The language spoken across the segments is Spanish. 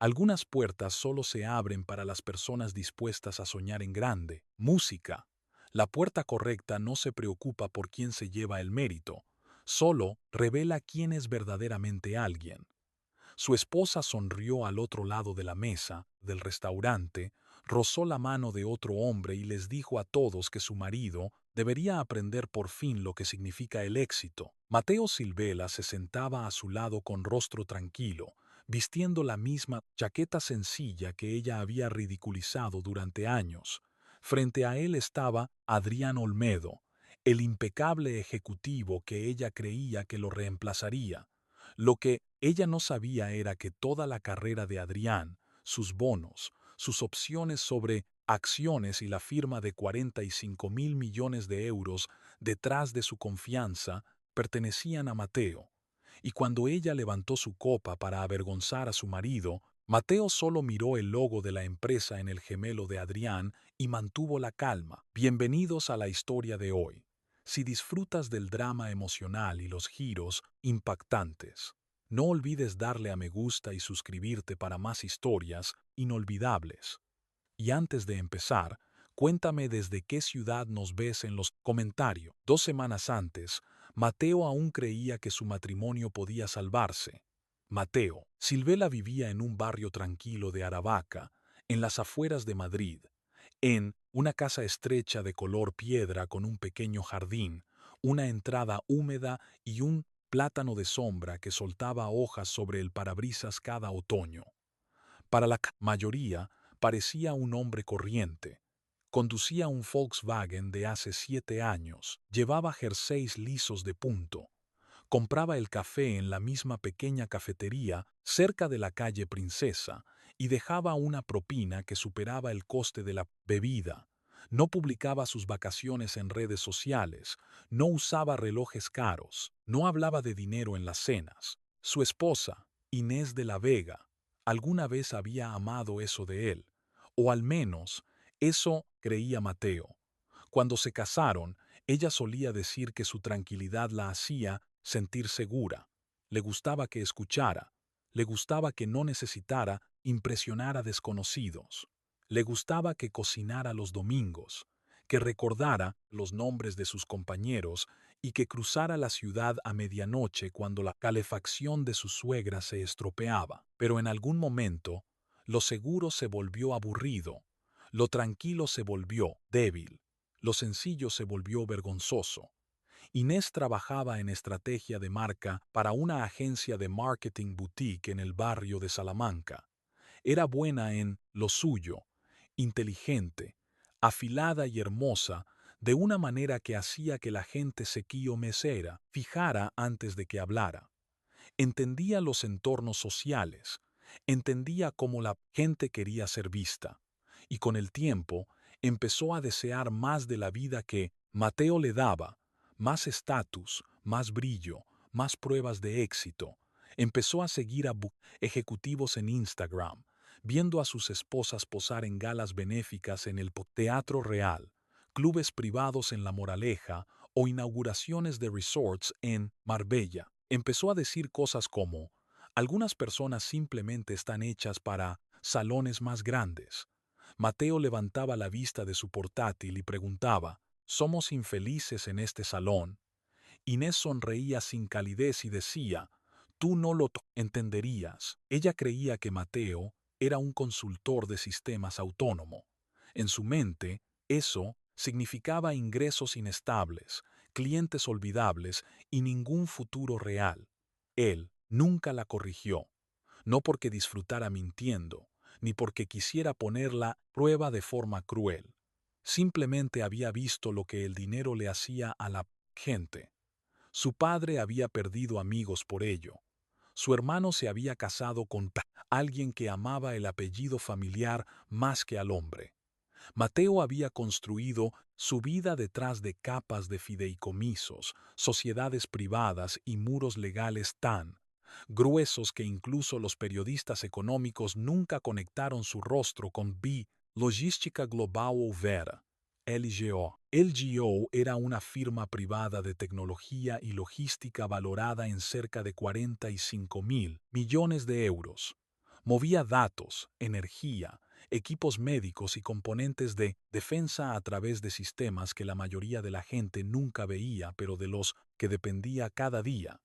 Algunas puertas solo se abren para las personas dispuestas a soñar en grande. Música. La puerta correcta no se preocupa por quién se lleva el mérito, solo revela quién es verdaderamente alguien. Su esposa sonrió al otro lado de la mesa, del restaurante, rozó la mano de otro hombre y les dijo a todos que su marido debería aprender por fin lo que significa el éxito. Mateo Silvela se sentaba a su lado con rostro tranquilo, vistiendo la misma chaqueta sencilla que ella había ridiculizado durante años. Frente a él estaba Adrián Olmedo, el impecable ejecutivo que ella creía que lo reemplazaría. Lo que ella no sabía era que toda la carrera de Adrián, sus bonos, sus opciones sobre acciones y la firma de 45.000 millones de euros detrás de su confianza pertenecían a Mateo. Y cuando ella levantó su copa para avergonzar a su marido, Mateo solo miró el logo de la empresa en el gemelo de Adrián y mantuvo la calma. Bienvenidos a la historia de hoy. Si disfrutas del drama emocional y los giros impactantes, no olvides darle a me gusta y suscribirte para más historias inolvidables. Y antes de empezar, cuéntame desde qué ciudad nos ves en los comentarios. 2 semanas antes, Mateo aún creía que su matrimonio podía salvarse. Mateo, Silvela vivía en un barrio tranquilo de Aravaca, en las afueras de Madrid, en una casa estrecha de color piedra con un pequeño jardín, una entrada húmeda y un plátano de sombra que soltaba hojas sobre el parabrisas cada otoño. Para la mayoría, parecía un hombre corriente. Conducía un Volkswagen de hace 7 años, llevaba jerseys lisos de punto, compraba el café en la misma pequeña cafetería cerca de la calle Princesa y dejaba una propina que superaba el coste de la bebida. No publicaba sus vacaciones en redes sociales, no usaba relojes caros, no hablaba de dinero en las cenas. Su esposa, Inés de la Vega, alguna vez había amado eso de él, o al menos eso creía Mateo. Cuando se casaron, ella solía decir que su tranquilidad la hacía sentir segura. Le gustaba que escuchara, le gustaba que no necesitara impresionar a desconocidos, le gustaba que cocinara los domingos, que recordara los nombres de sus compañeros y que cruzara la ciudad a medianoche cuando la calefacción de su suegra se estropeaba. Pero en algún momento, lo seguro se volvió aburrido, lo tranquilo se volvió débil, lo sencillo se volvió vergonzoso. Inés trabajaba en estrategia de marca para una agencia de marketing boutique en el barrio de Salamanca. Era buena en lo suyo, inteligente, afilada y hermosa, de una manera que hacía que la gente mesera fijara antes de que hablara. Entendía los entornos sociales, entendía cómo la gente quería ser vista, y con el tiempo empezó a desear más de la vida que Mateo le daba, más estatus, más brillo, más pruebas de éxito. Empezó a seguir a ejecutivos en Instagram, viendo a sus esposas posar en galas benéficas en el Teatro Real, clubes privados en La Moraleja o inauguraciones de resorts en Marbella. Empezó a decir cosas como, algunas personas simplemente están hechas para salones más grandes. Mateo levantaba la vista de su portátil y preguntaba, ¿somos infelices en este salón? Inés sonreía sin calidez y decía, tú no lo entenderías. Ella creía que Mateo era un consultor de sistemas autónomo. En su mente, eso significaba ingresos inestables, clientes olvidables y ningún futuro real. Él nunca la corrigió, no porque disfrutara mintiendo, ni porque quisiera ponerla a prueba de forma cruel. Simplemente había visto lo que el dinero le hacía a la gente. Su padre había perdido amigos por ello. Su hermano se había casado con alguien que amaba el apellido familiar más que al hombre. Mateo había construido su vida detrás de capas de fideicomisos, sociedades privadas y muros legales tan gruesos que incluso los periodistas económicos nunca conectaron su rostro con Logística Global ou Vera, LGO. LGO era una firma privada de tecnología y logística valorada en cerca de 45.000 millones de euros. Movía datos, energía, equipos médicos y componentes de defensa a través de sistemas que la mayoría de la gente nunca veía, pero de los que dependía cada día.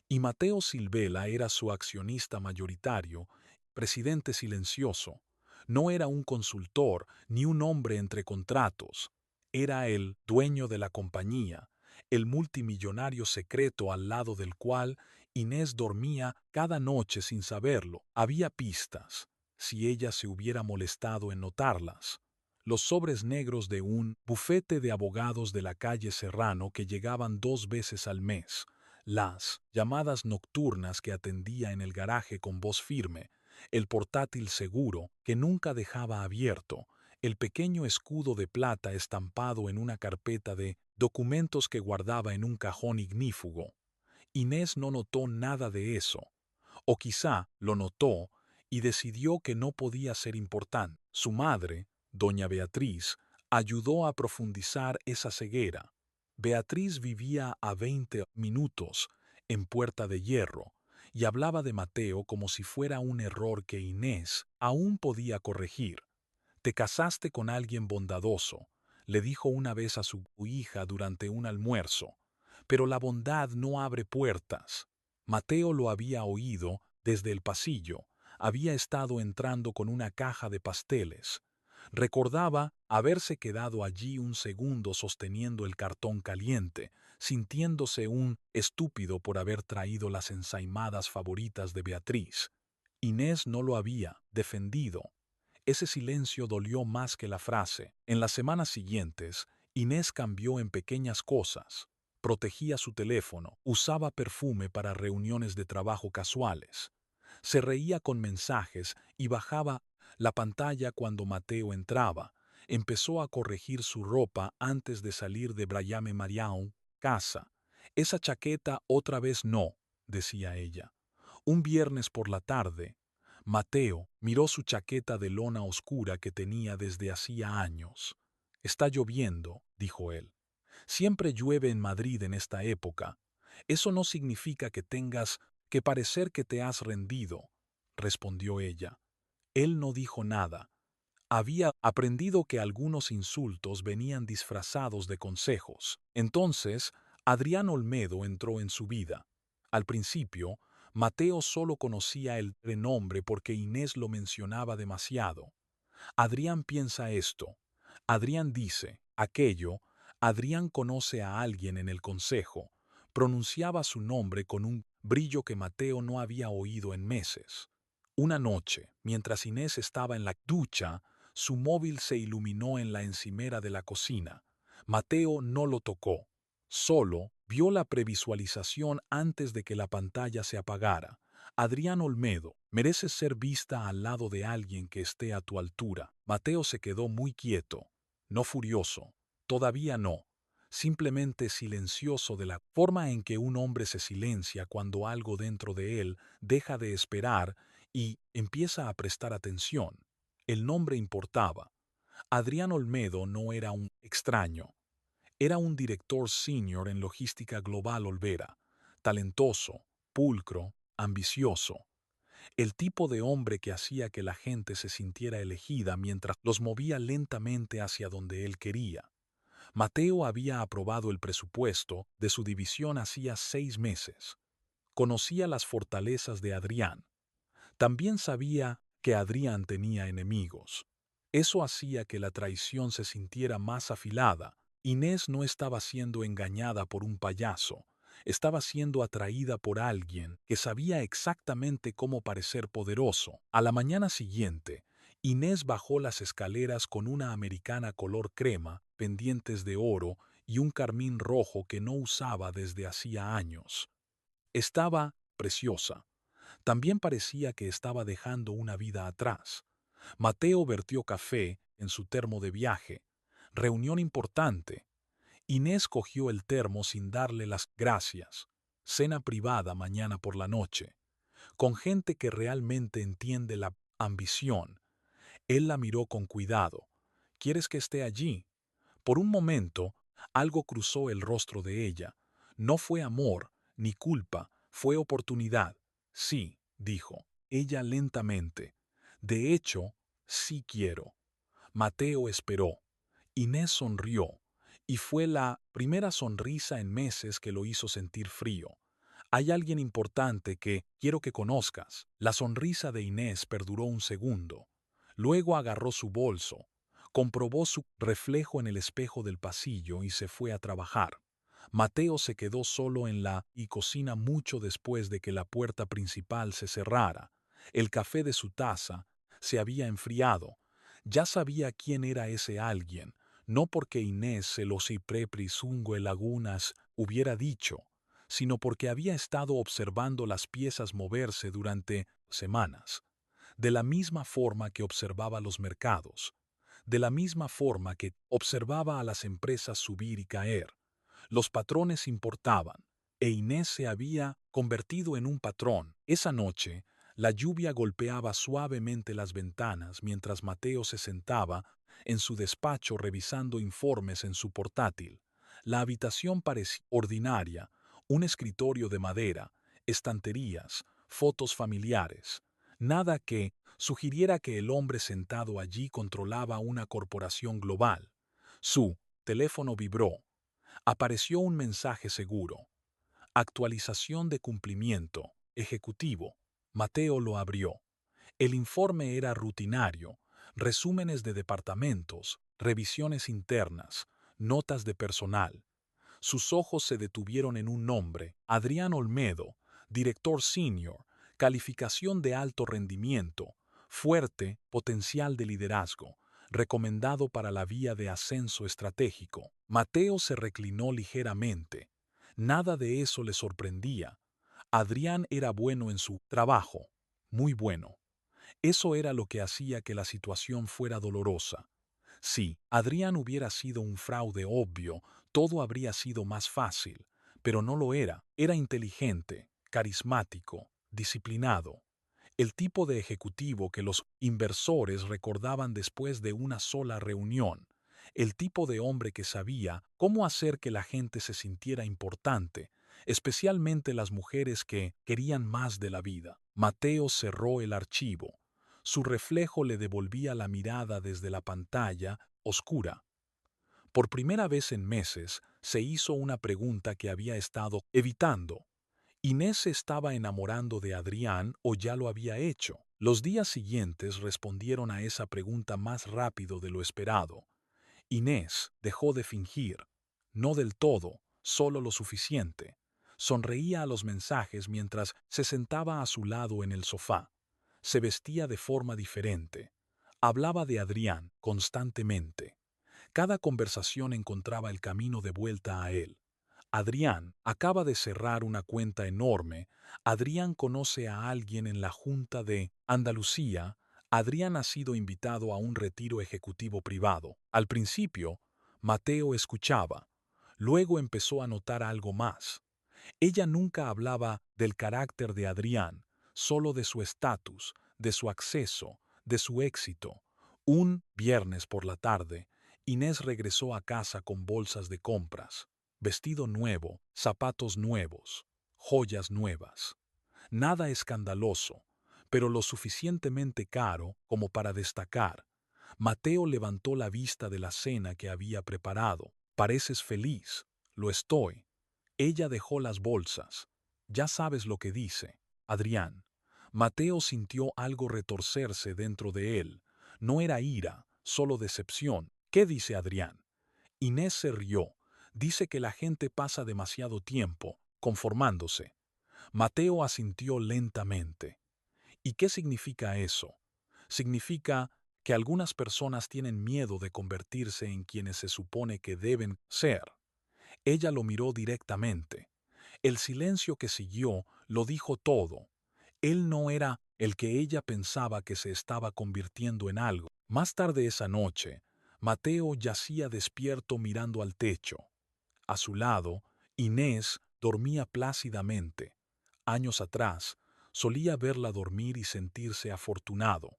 Y Matteo Silvela era su accionista mayoritario, presidente silencioso. No era un consultor ni un hombre entre contratos. Era el dueño de la compañía, el multimillonario secreto al lado del cual Inés dormía cada noche sin saberlo. Había pistas, si ella se hubiera molestado en notarlas. Los sobres negros de un bufete de abogados de la calle Serrano que llegaban 2 veces al mes, las llamadas nocturnas que atendía en el garaje con voz firme, el portátil seguro que nunca dejaba abierto, el pequeño escudo de plata estampado en una carpeta de documentos que guardaba en un cajón ignífugo. Inés no notó nada de eso, o quizá lo notó y decidió que no podía ser importante. Su madre, doña Beatriz, ayudó a profundizar esa ceguera. Beatriz vivía a 20 minutos en Puerta de Hierro y hablaba de Mateo como si fuera un error que Inés aún podía corregir. Te casaste con alguien bondadoso, le dijo una vez a su hija durante un almuerzo, pero la bondad no abre puertas. Mateo lo había oído desde el pasillo, había estado entrando con una caja de pasteles. Recordaba haberse quedado allí un segundo sosteniendo el cartón caliente, sintiéndose un estúpido por haber traído las ensaimadas favoritas de Beatriz. Inés no lo había defendido. Ese silencio dolió más que la frase. En las semanas siguientes, Inés cambió en pequeñas cosas. Protegía su teléfono, usaba perfume para reuniones de trabajo casuales. Se reía con mensajes y bajaba la pantalla cuando Mateo entraba. Empezó a corregir su ropa antes de salir de Brayame Marião, casa. Esa chaqueta otra vez no, decía ella. Un viernes por la tarde, Mateo miró su chaqueta de lona oscura que tenía desde hacía años. Está lloviendo, dijo él. Siempre llueve en Madrid en esta época. Eso no significa que tengas que parecer que te has rendido, respondió ella. Él no dijo nada. Había aprendido que algunos insultos venían disfrazados de consejos. Entonces, Adrián Olmedo entró en su vida. Al principio, Mateo solo conocía el renombre porque Inés lo mencionaba demasiado. Adrián piensa esto. Adrián dice aquello. Adrián conoce a alguien en el consejo. Pronunciaba su nombre con un brillo que Mateo no había oído en meses. Una noche, mientras Inés estaba en la ducha, su móvil se iluminó en la encimera de la cocina. Mateo no lo tocó. Solo vio la previsualización antes de que la pantalla se apagara. Adrián Olmedo, mereces ser vista al lado de alguien que esté a tu altura. Mateo se quedó muy quieto, no furioso, todavía no, simplemente silencioso de la forma en que un hombre se silencia cuando algo dentro de él deja de esperar y empieza a prestar atención. El nombre importaba. Adrián Olmedo no era un extraño. Era un director senior en logística global Olvera, talentoso, pulcro, ambicioso. El tipo de hombre que hacía que la gente se sintiera elegida mientras los movía lentamente hacia donde él quería. Mateo había aprobado el presupuesto de su división hacía 6 meses. Conocía las fortalezas de Adrián. También sabía que Adrián tenía enemigos. Eso hacía que la traición se sintiera más afilada. Inés no estaba siendo engañada por un payaso. Estaba siendo atraída por alguien que sabía exactamente cómo parecer poderoso. A la mañana siguiente, Inés bajó las escaleras con una americana color crema, pendientes de oro y un carmín rojo que no usaba desde hacía años. Estaba preciosa. También parecía que estaba dejando una vida atrás. Mateo vertió café en su termo de viaje. Reunión importante. Inés cogió el termo sin darle las gracias. Cena privada mañana por la noche. Con gente que realmente entiende la ambición. Él la miró con cuidado. ¿Quieres que esté allí? Por un momento, algo cruzó el rostro de ella. No fue amor, ni culpa, fue oportunidad. Sí, dijo. ella lentamente. De hecho, sí quiero. Mateo esperó. Inés sonrió, y fue la primera sonrisa en meses que lo hizo sentir frío. Hay alguien importante que quiero que conozcas. La sonrisa de Inés perduró un segundo. Luego agarró su bolso, comprobó su reflejo en el espejo del pasillo y se fue a trabajar. Mateo se quedó solo en la cocina mucho después de que la puerta principal se cerrara. El café de su taza se había enfriado. Ya sabía quién era ese alguien, no porque Inés se lo presungue lagunas hubiera dicho, sino porque había estado observando las piezas moverse durante semanas, de la misma forma que observaba los mercados, de la misma forma que observaba a las empresas subir y caer. Los patrones importaban, e Inés se había convertido en un patrón. Esa noche, la lluvia golpeaba suavemente las ventanas mientras Mateo se sentaba en su despacho revisando informes en su portátil. La habitación parecía ordinaria, un escritorio de madera, estanterías, fotos familiares. Nada que sugiriera que el hombre sentado allí controlaba una corporación global. Su teléfono vibró. Apareció un mensaje seguro. Actualización de cumplimiento. Ejecutivo. Mateo lo abrió. El informe era rutinario. Resúmenes de departamentos, revisiones internas, notas de personal. Sus ojos se detuvieron en un nombre, Adrián Olmedo, director senior, calificación de alto rendimiento, fuerte, potencial de liderazgo, recomendado para la vía de ascenso estratégico. Mateo se reclinó ligeramente. Nada de eso le sorprendía. Adrián era bueno en su trabajo, muy bueno. Eso era lo que hacía que la situación fuera dolorosa. Si Adrián hubiera sido un fraude obvio, todo habría sido más fácil, pero no lo era. Era inteligente, carismático, disciplinado. El tipo de ejecutivo que los inversores recordaban después de una sola reunión. El tipo de hombre que sabía cómo hacer que la gente se sintiera importante, especialmente las mujeres que querían más de la vida. Mateo cerró el archivo. Su reflejo le devolvía la mirada desde la pantalla, oscura. Por primera vez en meses, se hizo una pregunta que había estado evitando. ¿Inés se estaba enamorando de Adrián o ya lo había hecho? Los días siguientes respondieron a esa pregunta más rápido de lo esperado. Inés dejó de fingir. No del todo, solo lo suficiente. Sonreía a los mensajes mientras se sentaba a su lado en el sofá. Se vestía de forma diferente. Hablaba de Adrián constantemente. Cada conversación encontraba el camino de vuelta a él. Adrián acaba de cerrar una cuenta enorme. Adrián conoce a alguien en la Junta de Andalucía. Adrián ha sido invitado a un retiro ejecutivo privado. Al principio, Mateo escuchaba. Luego empezó a notar algo más. Ella nunca hablaba del carácter de Adrián, solo de su estatus, de su acceso, de su éxito. Un viernes por la tarde, Inés regresó a casa con bolsas de compras, vestido nuevo, zapatos nuevos, joyas nuevas. Nada escandaloso, pero lo suficientemente caro como para destacar. Mateo levantó la vista de la cena que había preparado. Pareces feliz. Lo estoy. Ella dejó las bolsas. Ya sabes lo que dice, Adrián. Mateo sintió algo retorcerse dentro de él. No era ira, solo decepción. ¿Qué dice Adrián? Inés se rió. Dice que la gente pasa demasiado tiempo conformándose. Mateo asintió lentamente. ¿Y qué significa eso? Significa que algunas personas tienen miedo de convertirse en quienes se supone que deben ser. Ella lo miró directamente. El silencio que siguió lo dijo todo. Él no era el que ella pensaba que se estaba convirtiendo en algo. Más tarde esa noche, Mateo yacía despierto mirando al techo. A su lado, Inés dormía plácidamente. Años atrás, solía verla dormir y sentirse afortunado.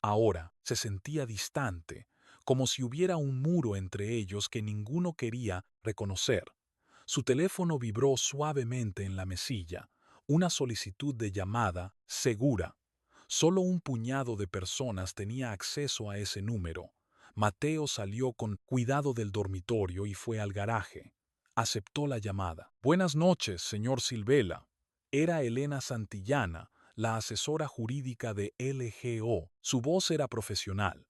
Ahora se sentía distante, como si hubiera un muro entre ellos que ninguno quería reconocer. Su teléfono vibró suavemente en la mesilla, una solicitud de llamada segura. Solo un puñado de personas tenía acceso a ese número. Mateo salió con cuidado del dormitorio y fue al garaje. Aceptó la llamada. Buenas noches, señor Silvela. Era Elena Santillana, la asesora jurídica de LGO. Su voz era profesional.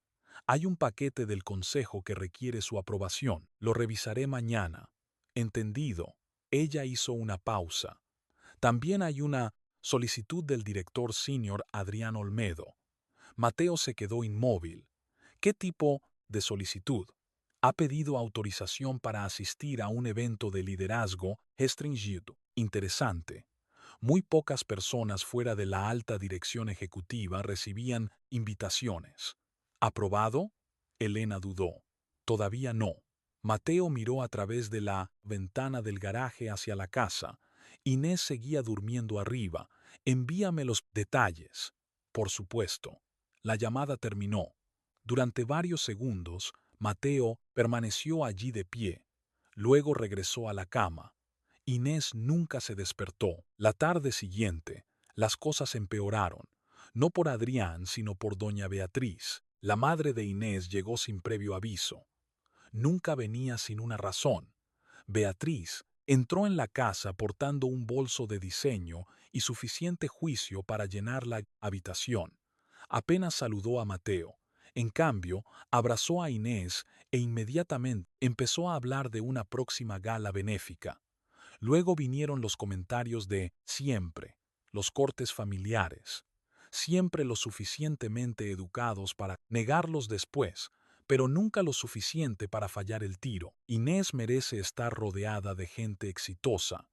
Hay un paquete del consejo que requiere su aprobación. Lo revisaré mañana. Entendido. Ella hizo una pausa. También hay una solicitud del director senior Adrián Olmedo. Mateo se quedó inmóvil. ¿Qué tipo de solicitud? Ha pedido autorización para asistir a un evento de liderazgo restringido. Interesante. Muy pocas personas fuera de la alta dirección ejecutiva recibían invitaciones. ¿Aprobado? Elena dudó. Todavía no. Mateo miró a través de la ventana del garaje hacia la casa. Inés seguía durmiendo arriba. Envíame los detalles. Por supuesto. La llamada terminó. Durante varios segundos, Mateo permaneció allí de pie. Luego regresó a la cama. Inés nunca se despertó. La tarde siguiente, las cosas empeoraron. No por Adrián, sino por doña Beatriz. La madre de Inés llegó sin previo aviso. Nunca venía sin una razón. Beatriz entró en la casa portando un bolso de diseño y suficiente juicio para llenar la habitación. Apenas saludó a Mateo. En cambio, abrazó a Inés e inmediatamente empezó a hablar de una próxima gala benéfica. Luego vinieron los comentarios de siempre, los cortes familiares, siempre lo suficientemente educados para negarlos después, pero nunca lo suficiente para fallar el tiro. Inés merece estar rodeada de gente exitosa.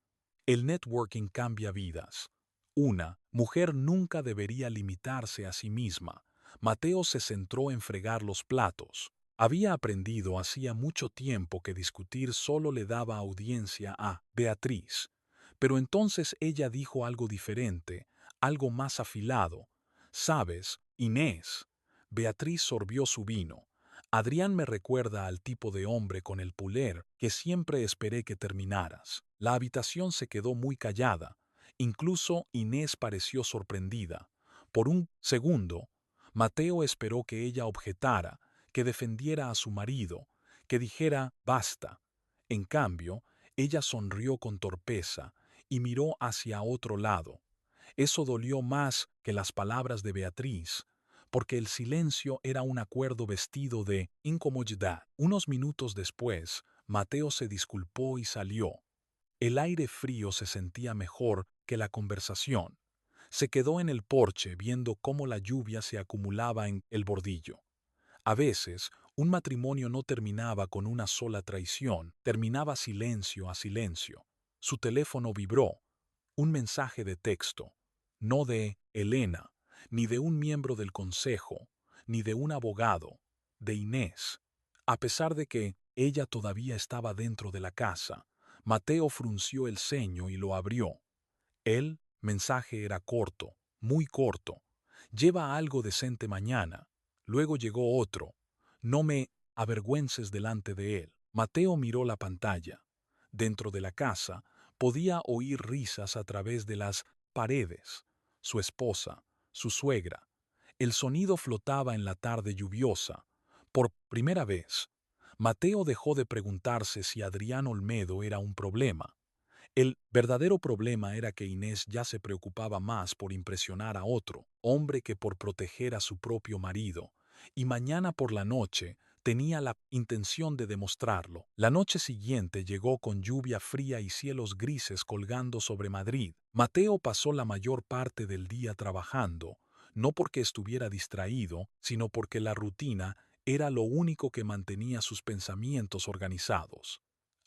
El networking cambia vidas. Una mujer nunca debería limitarse a sí misma. Mateo se centró en fregar los platos. Había aprendido hacía mucho tiempo que discutir solo le daba audiencia a Beatriz. Pero entonces ella dijo algo diferente, algo más afilado. ¿Sabes, Inés? Beatriz sorbió su vino. Adrián me recuerda al tipo de hombre con el puler que siempre esperé que terminaras. La habitación se quedó muy callada. Incluso Inés pareció sorprendida. Por un segundo, Mateo esperó que ella objetara, que defendiera a su marido, que dijera basta. En cambio, ella sonrió con torpeza y miró hacia otro lado. Eso dolió más que las palabras de Beatriz, porque el silencio era un acuerdo vestido de incomodidad. Unos minutos después, Mateo se disculpó y salió. El aire frío se sentía mejor que la conversación. Se quedó en el porche viendo cómo la lluvia se acumulaba en el bordillo. A veces, un matrimonio no terminaba con una sola traición, terminaba silencio a silencio. Su teléfono vibró. Un mensaje de texto. No de Elena, ni de un miembro del consejo, ni de un abogado, de Inés. A pesar de que ella todavía estaba dentro de la casa, Mateo frunció el ceño y lo abrió. El mensaje era corto, muy corto. Lleva algo decente mañana. Luego llegó otro. No me avergüences delante de él. Mateo miró la pantalla. Dentro de la casa podía oír risas a través de las paredes. Su esposa, su suegra. El sonido flotaba en la tarde lluviosa. Por primera vez, Mateo dejó de preguntarse si Adrián Olmedo era un problema. El verdadero problema era que Inés ya se preocupaba más por impresionar a otro hombre que por proteger a su propio marido, y mañana por la noche tenía la intención de demostrarlo. La noche siguiente llegó con lluvia fría y cielos grises colgando sobre Madrid. Mateo pasó la mayor parte del día trabajando, no porque estuviera distraído, sino porque la rutina era lo único que mantenía sus pensamientos organizados.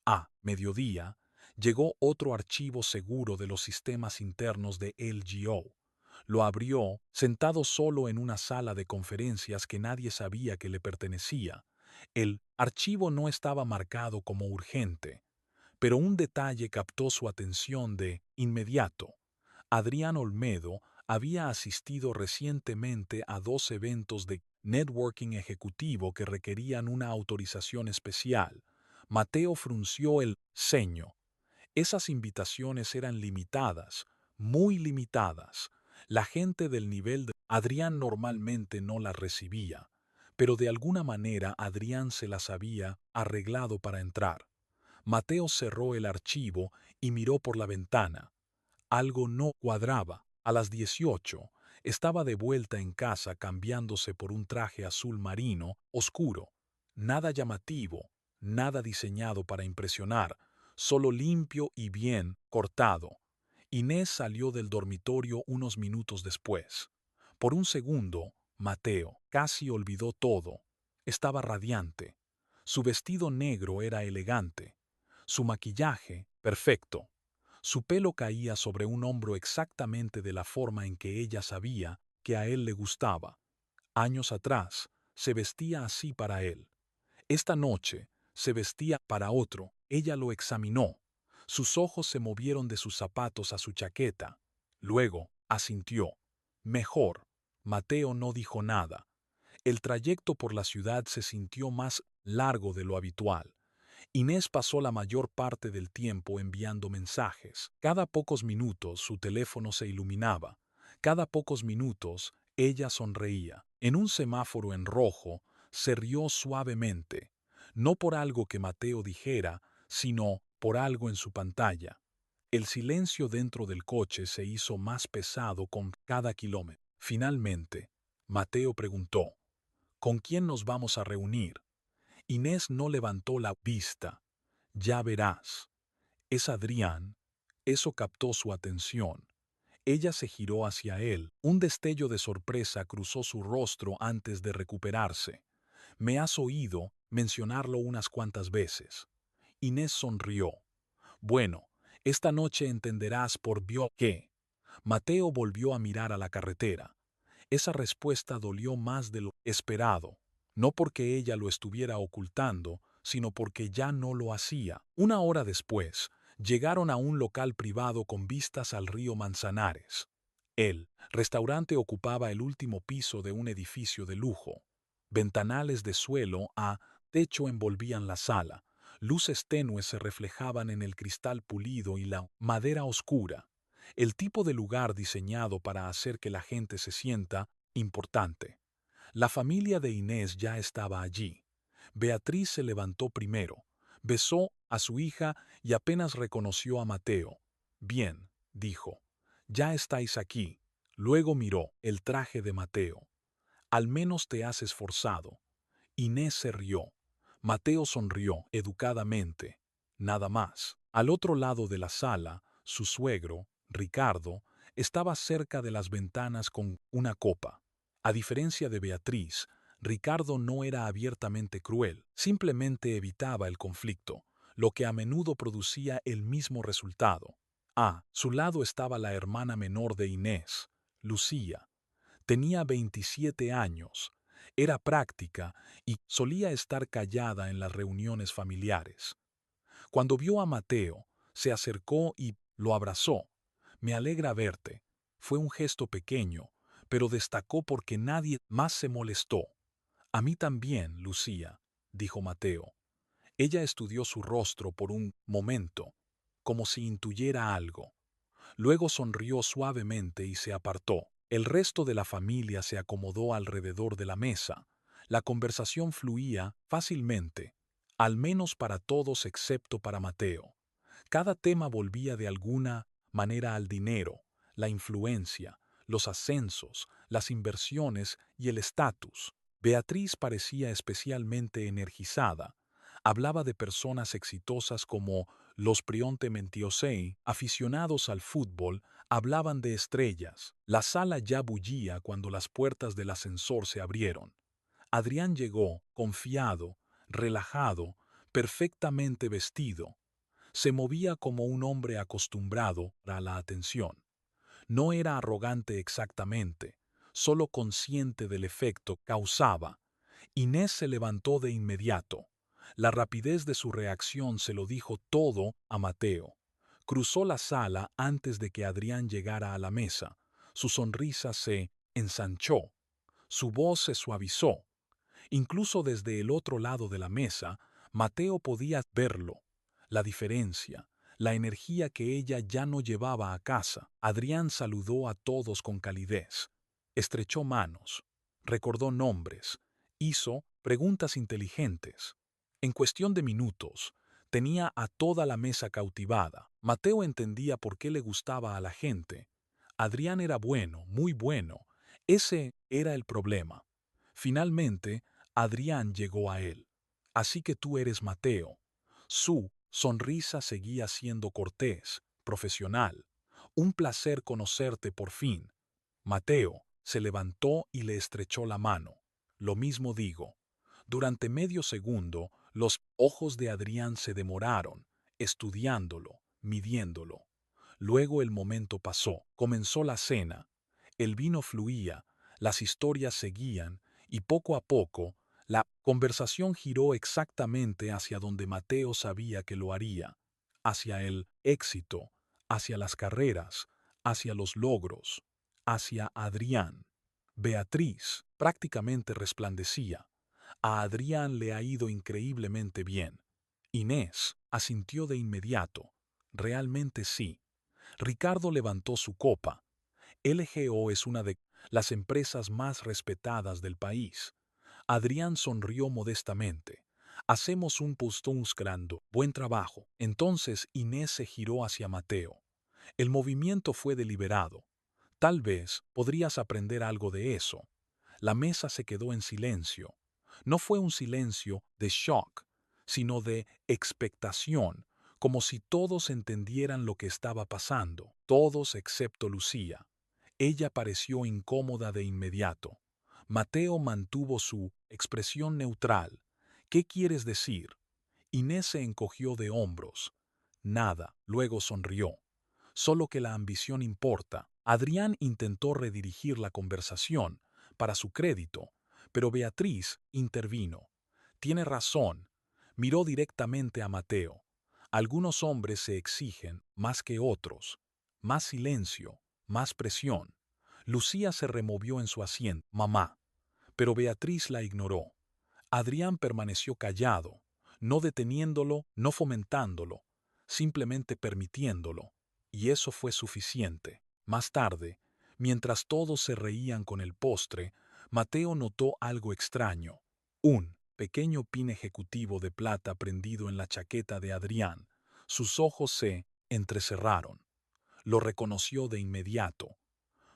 A mediodía, llegó otro archivo seguro de los sistemas internos de LGO. Lo abrió, sentado solo en una sala de conferencias que nadie sabía que le pertenecía. El archivo no estaba marcado como urgente, pero un detalle captó su atención de inmediato. Adrián Olmedo había asistido recientemente a 2 eventos de networking ejecutivo que requerían una autorización especial. Mateo frunció el ceño. Esas invitaciones eran limitadas, muy limitadas. La gente del nivel de Adrián normalmente no la recibía, pero de alguna manera Adrián se las había arreglado para entrar. Mateo cerró el archivo y miró por la ventana. Algo no cuadraba. A las 18, estaba de vuelta en casa cambiándose por un traje azul marino oscuro. Nada llamativo, nada diseñado para impresionar, solo limpio y bien cortado. Inés salió del dormitorio unos minutos después. Por un segundo, Mateo casi olvidó todo. Estaba radiante. Su vestido negro era elegante. Su maquillaje, perfecto. Su pelo caía sobre un hombro exactamente de la forma en que ella sabía que a él le gustaba. Años atrás, se vestía así para él. Esta noche, se vestía para otro. Ella lo examinó. Sus ojos se movieron de sus zapatos a su chaqueta. Luego, asintió. Mejor. Mateo no dijo nada. El trayecto por la ciudad se sintió más largo de lo habitual. Inés pasó la mayor parte del tiempo enviando mensajes. Cada pocos minutos su teléfono se iluminaba. Cada pocos minutos ella sonreía. En un semáforo en rojo, se rió suavemente, no por algo que Mateo dijera, sino por algo en su pantalla. El silencio dentro del coche se hizo más pesado con cada kilómetro. Finalmente, Mateo preguntó, ¿con quién nos vamos a reunir? Inés no levantó la vista. Ya verás. Es Adrián. Eso captó su atención. Ella se giró hacia él. Un destello de sorpresa cruzó su rostro antes de recuperarse. Me has oído mencionarlo unas cuantas veces. Inés sonrió. Bueno, esta noche entenderás por qué. Mateo volvió a mirar a la carretera. Esa respuesta dolió más de lo esperado, no porque ella lo estuviera ocultando, sino porque ya no lo hacía. Una hora después, llegaron a un local privado con vistas al río Manzanares. El restaurante ocupaba el último piso de un edificio de lujo. Ventanales de suelo a techo envolvían la sala. Luces tenues se reflejaban en el cristal pulido y la madera oscura. El tipo de lugar diseñado para hacer que la gente se sienta importante. La familia de Inés ya estaba allí. Beatriz se levantó primero, besó a su hija y apenas reconoció a Mateo. Bien, dijo, ya estáis aquí. Luego miró el traje de Mateo. Al menos te has esforzado. Inés se rió. Mateo sonrió educadamente. Nada más. Al otro lado de la sala, su suegro, Ricardo, estaba cerca de las ventanas con una copa. A diferencia de Beatriz, Ricardo no era abiertamente cruel, simplemente evitaba el conflicto, lo que a menudo producía el mismo resultado. A su lado estaba la hermana menor de Inés, Lucía. Tenía 27 años, era práctica y solía estar callada en las reuniones familiares. Cuando vio a Mateo, se acercó y lo abrazó. Me alegra verte. Fue un gesto pequeño, pero destacó porque nadie más se molestó. A mí también, Lucía, dijo Mateo. Ella estudió su rostro por un momento, como si intuyera algo. Luego sonrió suavemente y se apartó. El resto de la familia se acomodó alrededor de la mesa. La conversación fluía fácilmente, al menos para todos excepto para Mateo. Cada tema volvía de alguna manera al dinero, la influencia, los ascensos, las inversiones y el estatus. Beatriz parecía especialmente energizada. Hablaba de personas exitosas como los Prionte Mentiosei, aficionados al fútbol, hablaban de estrellas. La sala ya bullía cuando las puertas del ascensor se abrieron. Adrián llegó, confiado, relajado, perfectamente vestido. Se movía como un hombre acostumbrado a la atención. No era arrogante exactamente, solo consciente del efecto que causaba. Inés se levantó de inmediato. La rapidez de su reacción se lo dijo todo a Mateo. Cruzó la sala antes de que Adrián llegara a la mesa. Su sonrisa se ensanchó. Su voz se suavizó. Incluso desde el otro lado de la mesa, Mateo podía verlo. La diferencia, la energía que ella ya no llevaba a casa. Adrián saludó a todos con calidez, estrechó manos, recordó nombres, hizo preguntas inteligentes. En cuestión de minutos, tenía a toda la mesa cautivada. Mateo entendía por qué le gustaba a la gente. Adrián era bueno, muy bueno. Ese era el problema. Finalmente, Adrián llegó a él. Así que tú eres Mateo. Su sonrisa seguía siendo cortés, profesional. Un placer conocerte por fin. Mateo se levantó y le estrechó la mano. Lo mismo digo. Durante medio segundo, los ojos de Adrián se demoraron, estudiándolo, midiéndolo. Luego el momento pasó, comenzó la cena. El vino fluía, las historias seguían, y poco a poco, la conversación giró exactamente hacia donde Mateo sabía que lo haría, hacia el éxito, hacia las carreras, hacia los logros, hacia Adrián. Beatriz prácticamente resplandecía. A Adrián le ha ido increíblemente bien. Inés asintió de inmediato. Realmente sí. Ricardo levantó su copa. LGO es una de las empresas más respetadas del país. Adrián sonrió modestamente. Hacemos un grande. Buen trabajo. Entonces Inés se giró hacia Mateo. El movimiento fue deliberado. Tal vez podrías aprender algo de eso. La mesa se quedó en silencio. No fue un silencio de shock, sino de expectación, como si todos entendieran lo que estaba pasando, todos excepto Lucía. Ella pareció incómoda de inmediato. Mateo mantuvo su expresión neutral. ¿Qué quieres decir? Inés se encogió de hombros. Nada, luego sonrió. Solo que la ambición importa. Adrián intentó redirigir la conversación, para su crédito, pero Beatriz intervino. Tiene razón. Miró directamente a Mateo. Algunos hombres se exigen más que otros. Más silencio, más presión. Lucía se removió en su asiento. Mamá. Pero Beatriz la ignoró. Adrián permaneció callado, no deteniéndolo, no fomentándolo, simplemente permitiéndolo. Y eso fue suficiente. Más tarde, mientras todos se reían con el postre, Mateo notó algo extraño. Un pequeño pin ejecutivo de plata prendido en la chaqueta de Adrián. Sus ojos se entrecerraron. Lo reconoció de inmediato.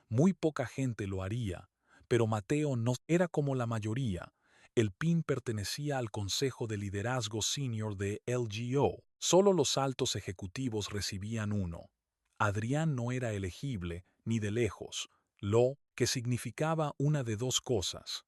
Muy poca gente lo haría, pero Mateo no era como la mayoría. El PIN pertenecía al Consejo de Liderazgo Senior de LGO. Solo los altos ejecutivos recibían uno. Adrián no era elegible ni de lejos, lo que significaba una de dos cosas.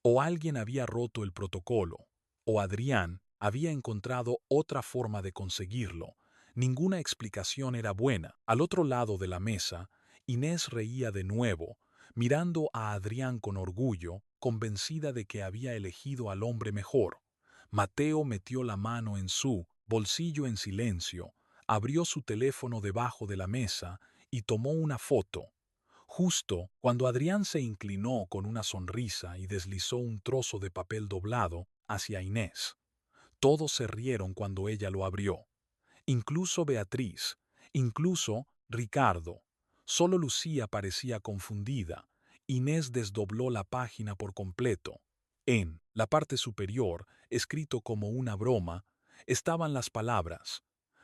O alguien había roto el protocolo, o Adrián había encontrado otra forma de conseguirlo. Ninguna explicación era buena. Al otro lado de la mesa, Inés reía de nuevo, mirando a Adrián con orgullo, convencida de que había elegido al hombre mejor. Mateo metió la mano en su bolsillo en silencio, abrió su teléfono debajo de la mesa y tomó una foto. Justo cuando Adrián se inclinó con una sonrisa y deslizó un trozo de papel doblado hacia Inés. Todos se rieron cuando ella lo abrió. Incluso Beatriz, incluso Ricardo. Solo Lucía parecía confundida. Inés desdobló la página por completo. En la parte superior, escrito como una broma, estaban las palabras: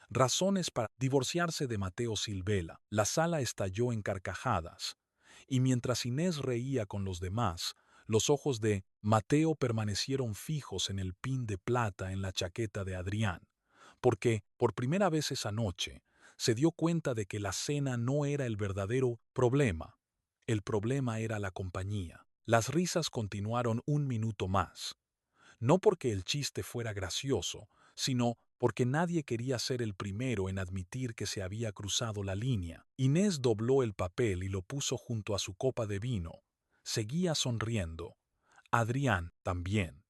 razones para divorciarse de Mateo Silvela. La sala estalló en carcajadas. Y mientras Inés reía con los demás, los ojos de Mateo permanecieron fijos en el pin de plata en la chaqueta de Adrián, porque, por primera vez esa noche, se dio cuenta de que la cena no era el verdadero problema. El problema era la compañía. Las risas continuaron un minuto más. No porque el chiste fuera gracioso, sino porque nadie quería ser el primero en admitir que se había cruzado la línea. Inés dobló el papel y lo puso junto a su copa de vino. Seguía sonriendo. Adrián también.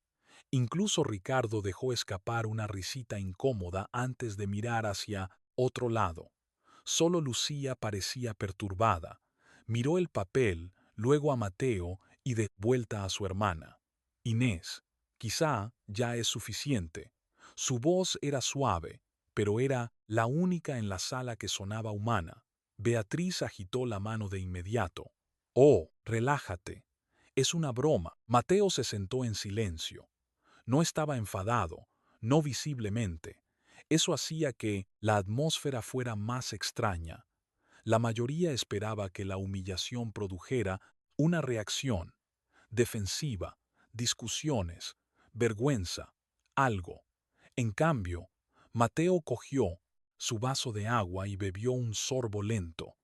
Incluso Ricardo dejó escapar una risita incómoda antes de mirar hacia otro lado. Solo Lucía parecía perturbada. Miró el papel, luego a Mateo y de vuelta a su hermana. Inés, quizá ya es suficiente. Su voz era suave, pero era la única en la sala que sonaba humana. Beatriz agitó la mano de inmediato. «Oh, relájate. Es una broma». Mateo se sentó en silencio. No estaba enfadado, no visiblemente. Eso hacía que la atmósfera fuera más extraña. La mayoría esperaba que la humillación produjera una reacción, defensiva, discusiones, vergüenza, algo. En cambio, Mateo cogió su vaso de agua y bebió un sorbo lento.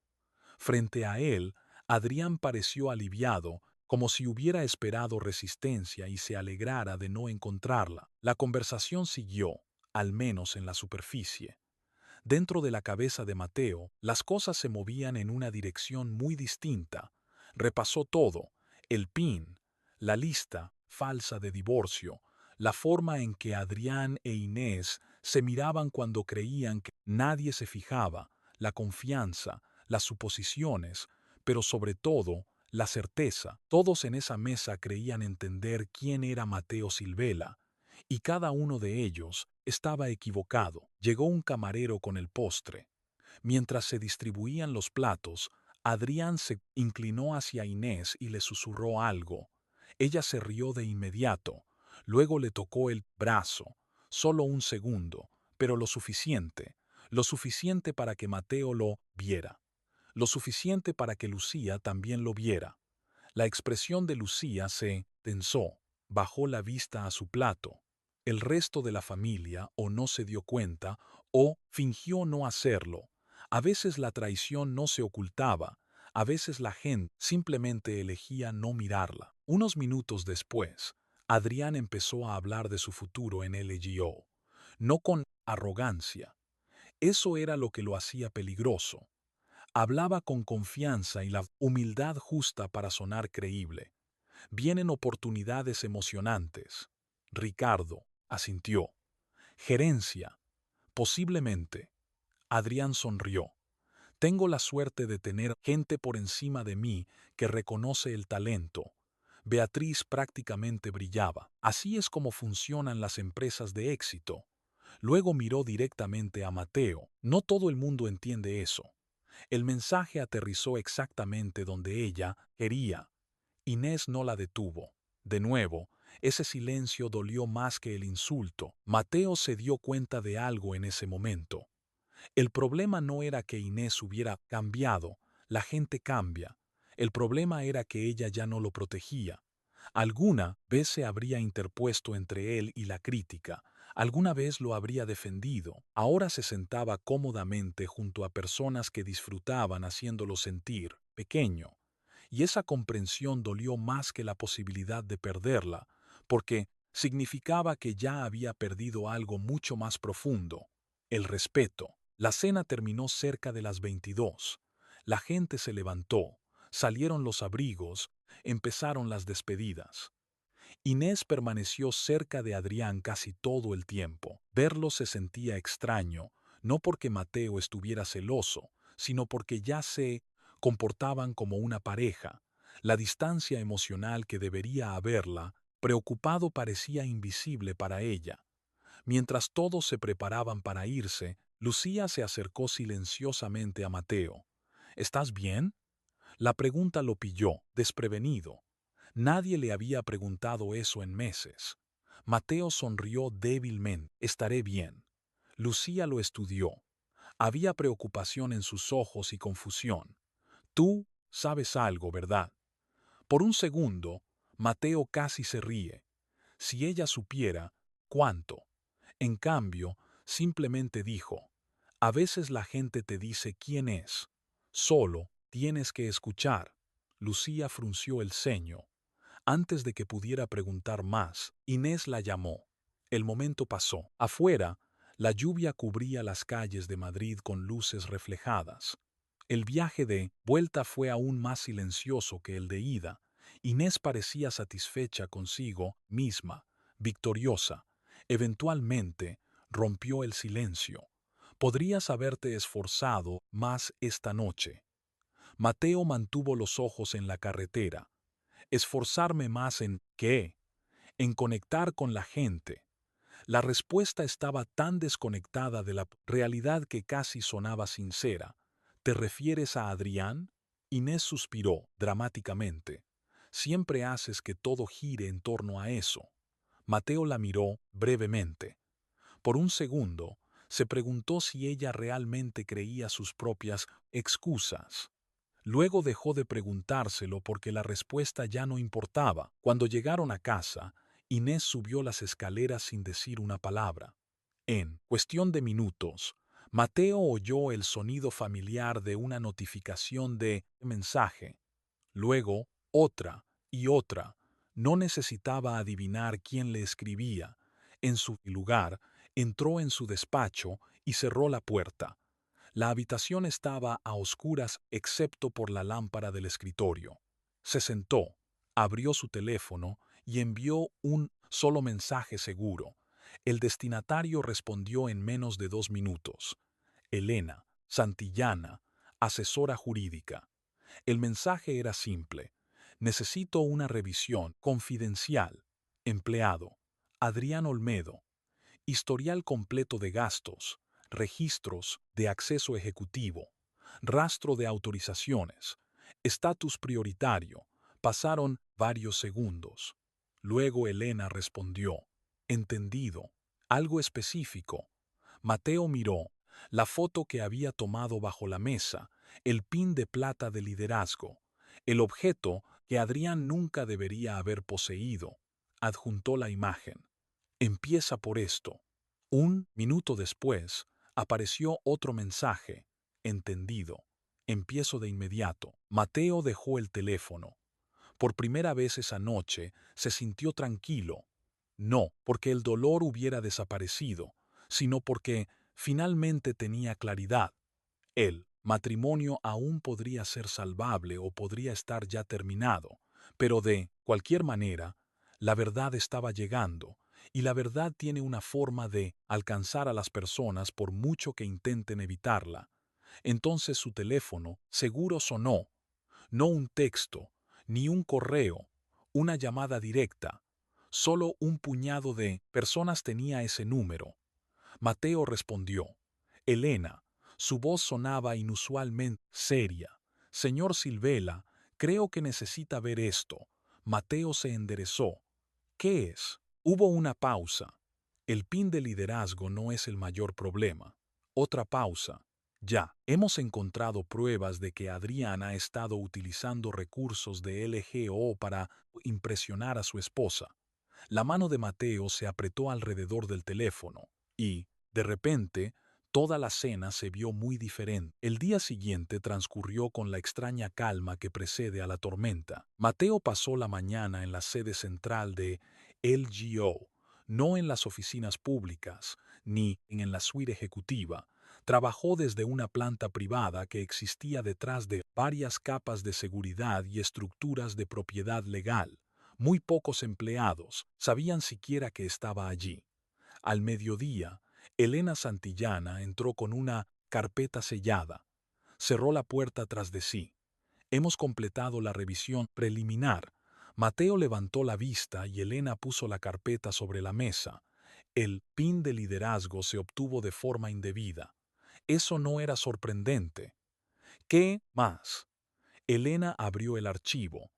Frente a él, Adrián pareció aliviado, como si hubiera esperado resistencia y se alegrara de no encontrarla. La conversación siguió, al menos en la superficie. Dentro de la cabeza de Mateo, las cosas se movían en una dirección muy distinta. Repasó todo: el PIN, la lista falsa de divorcio, la forma en que Adrián e Inés se miraban cuando creían que nadie se fijaba, la confianza, las suposiciones, pero sobre todo, la certeza. Todos en esa mesa creían entender quién era Mateo Silvela, y cada uno de ellos estaba equivocado. Llegó un camarero con el postre. Mientras se distribuían los platos, Adrián se inclinó hacia Inés y le susurró algo. Ella se rió de inmediato. Luego le tocó el brazo. Solo un segundo, pero lo suficiente para que Mateo lo viera, lo suficiente para que Lucía también lo viera. La expresión de Lucía se tensó, bajó la vista a su plato. El resto de la familia o no se dio cuenta o fingió no hacerlo. A veces la traición no se ocultaba, a veces la gente simplemente elegía no mirarla. Unos minutos después, Adrián empezó a hablar de su futuro en LGO, no con arrogancia. Eso era lo que lo hacía peligroso. Hablaba con confianza y la humildad justa para sonar creíble. Vienen oportunidades emocionantes. Ricardo asintió. Gerencia, posiblemente. Adrián sonrió. Tengo la suerte de tener gente por encima de mí que reconoce el talento. Beatriz prácticamente brillaba. Así es como funcionan las empresas de éxito. Luego miró directamente a Mateo. No todo el mundo entiende eso. El mensaje aterrizó exactamente donde ella quería. Inés no la detuvo. De nuevo, ese silencio dolió más que el insulto. Mateo se dio cuenta de algo en ese momento. El problema no era que Inés hubiera cambiado, la gente cambia. El problema era que ella ya no lo protegía. Alguna vez se habría interpuesto entre él y la crítica, alguna vez lo habría defendido, ahora se sentaba cómodamente junto a personas que disfrutaban haciéndolo sentir pequeño. Y esa comprensión dolió más que la posibilidad de perderla, porque significaba que ya había perdido algo mucho más profundo: el respeto. La cena terminó cerca de las 22. La gente se levantó, salieron los abrigos, empezaron las despedidas. Inés permaneció cerca de Adrián casi todo el tiempo. Verlo se sentía extraño, no porque Mateo estuviera celoso, sino porque ya se comportaban como una pareja. La distancia emocional que debería haberla preocupado parecía invisible para ella. Mientras todos se preparaban para irse, Lucía se acercó silenciosamente a Mateo. ¿Estás bien? La pregunta lo pilló, desprevenido. Nadie le había preguntado eso en meses. Mateo sonrió débilmente. Estaré bien. Lucía lo estudió. Había preocupación en sus ojos y confusión. Tú sabes algo, ¿verdad? Por un segundo, Mateo casi se ríe. Si ella supiera, ¿cuánto? En cambio, simplemente dijo: a veces la gente te dice quién es. Solo tienes que escuchar. Lucía frunció el ceño. Antes de que pudiera preguntar más, Inés la llamó. El momento pasó. Afuera, la lluvia cubría las calles de Madrid con luces reflejadas. El viaje de vuelta fue aún más silencioso que el de ida. Inés parecía satisfecha consigo misma, victoriosa. Eventualmente, rompió el silencio. Podrías haberte esforzado más esta noche. Mateo mantuvo los ojos en la carretera. ¿Esforzarme más en qué? En conectar con la gente. La respuesta estaba tan desconectada de la realidad que casi sonaba sincera. ¿Te refieres a Adrián? Inés suspiró dramáticamente. Siempre haces que todo gire en torno a eso. Mateo la miró brevemente. Por un segundo, se preguntó si ella realmente creía sus propias excusas. Luego dejó de preguntárselo porque la respuesta ya no importaba. Cuando llegaron a casa, Inés subió las escaleras sin decir una palabra. En cuestión de minutos, Mateo oyó el sonido familiar de una notificación de mensaje. Luego, otra y otra. No necesitaba adivinar quién le escribía. En su lugar, entró en su despacho y cerró la puerta. La habitación estaba a oscuras excepto por la lámpara del escritorio. Se sentó, abrió su teléfono y envió un solo mensaje seguro. El destinatario respondió en menos de 2 minutos. Elena, Santillana, asesora jurídica. El mensaje era simple. Necesito una revisión confidencial. Empleado. Adrián Olmedo. Historial completo de gastos, registros de acceso ejecutivo, rastro de autorizaciones, estatus prioritario. Pasaron varios segundos. Luego Elena respondió, entendido, algo específico. Mateo miró la foto que había tomado bajo la mesa, el pin de plata de liderazgo, el objeto que Adrián nunca debería haber poseído. Adjuntó la imagen. Empieza por esto. Un minuto después, apareció otro mensaje. Entendido. Empiezo de inmediato. Mateo dejó el teléfono. Por primera vez esa noche se sintió tranquilo. No porque el dolor hubiera desaparecido, sino porque finalmente tenía claridad. El matrimonio aún podría ser salvable o podría estar ya terminado, pero de cualquier manera, la verdad estaba llegando, y la verdad tiene una forma de alcanzar a las personas por mucho que intenten evitarla. Entonces su teléfono seguro sonó, no un texto, ni un correo, una llamada directa. Solo un puñado de personas tenía ese número. Mateo respondió. Elena. Su voz sonaba inusualmente seria. Señor Silvela, creo que necesita ver esto. Mateo se enderezó. ¿Qué es? Hubo una pausa. El pin de liderazgo no es el mayor problema. Otra pausa. Ya, hemos encontrado pruebas de que Adrián ha estado utilizando recursos de LGO para impresionar a su esposa. La mano de Mateo se apretó alrededor del teléfono y, de repente, toda la cena se vio muy diferente. El día siguiente transcurrió con la extraña calma que precede a la tormenta. Mateo pasó la mañana en la sede central de LGO, no en las oficinas públicas, ni en la suite ejecutiva. Trabajó desde una planta privada que existía detrás de varias capas de seguridad y estructuras de propiedad legal. Muy pocos empleados sabían siquiera que estaba allí. Al mediodía, Elena Santillana entró con una carpeta sellada. Cerró la puerta tras de sí. Hemos completado la revisión preliminar. Mateo levantó la vista y Elena puso la carpeta sobre la mesa. El pin de liderazgo se obtuvo de forma indebida. Eso no era sorprendente. ¿Qué más? Elena abrió el archivo.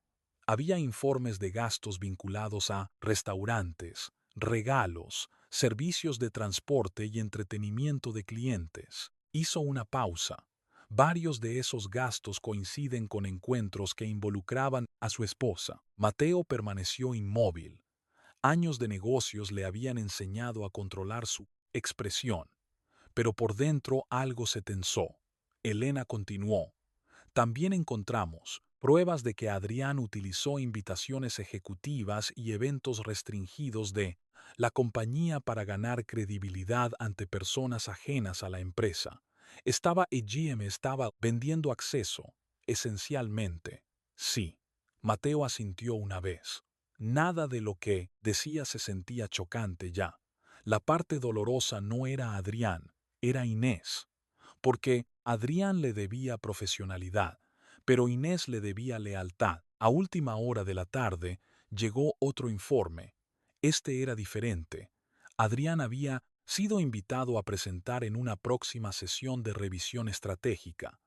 Había informes de gastos vinculados a restaurantes, regalos, servicios de transporte y entretenimiento de clientes. Hizo una pausa. Varios de esos gastos coinciden con encuentros que involucraban a su esposa. Mateo permaneció inmóvil. Años de negocios le habían enseñado a controlar su expresión. Pero por dentro algo se tensó. Elena continuó. También encontramos pruebas de que Adrián utilizó invitaciones ejecutivas y eventos restringidos de la compañía para ganar credibilidad ante personas ajenas a la empresa. Estaba vendiendo acceso, esencialmente. Sí. Mateo asintió una vez. Nada de lo que decía se sentía chocante ya. La parte dolorosa no era Adrián, era Inés. Porque Adrián le debía profesionalidad, pero Inés le debía lealtad. A última hora de la tarde llegó otro informe. Este era diferente. Adrián había sido invitado a presentar en una próxima sesión de revisión estratégica,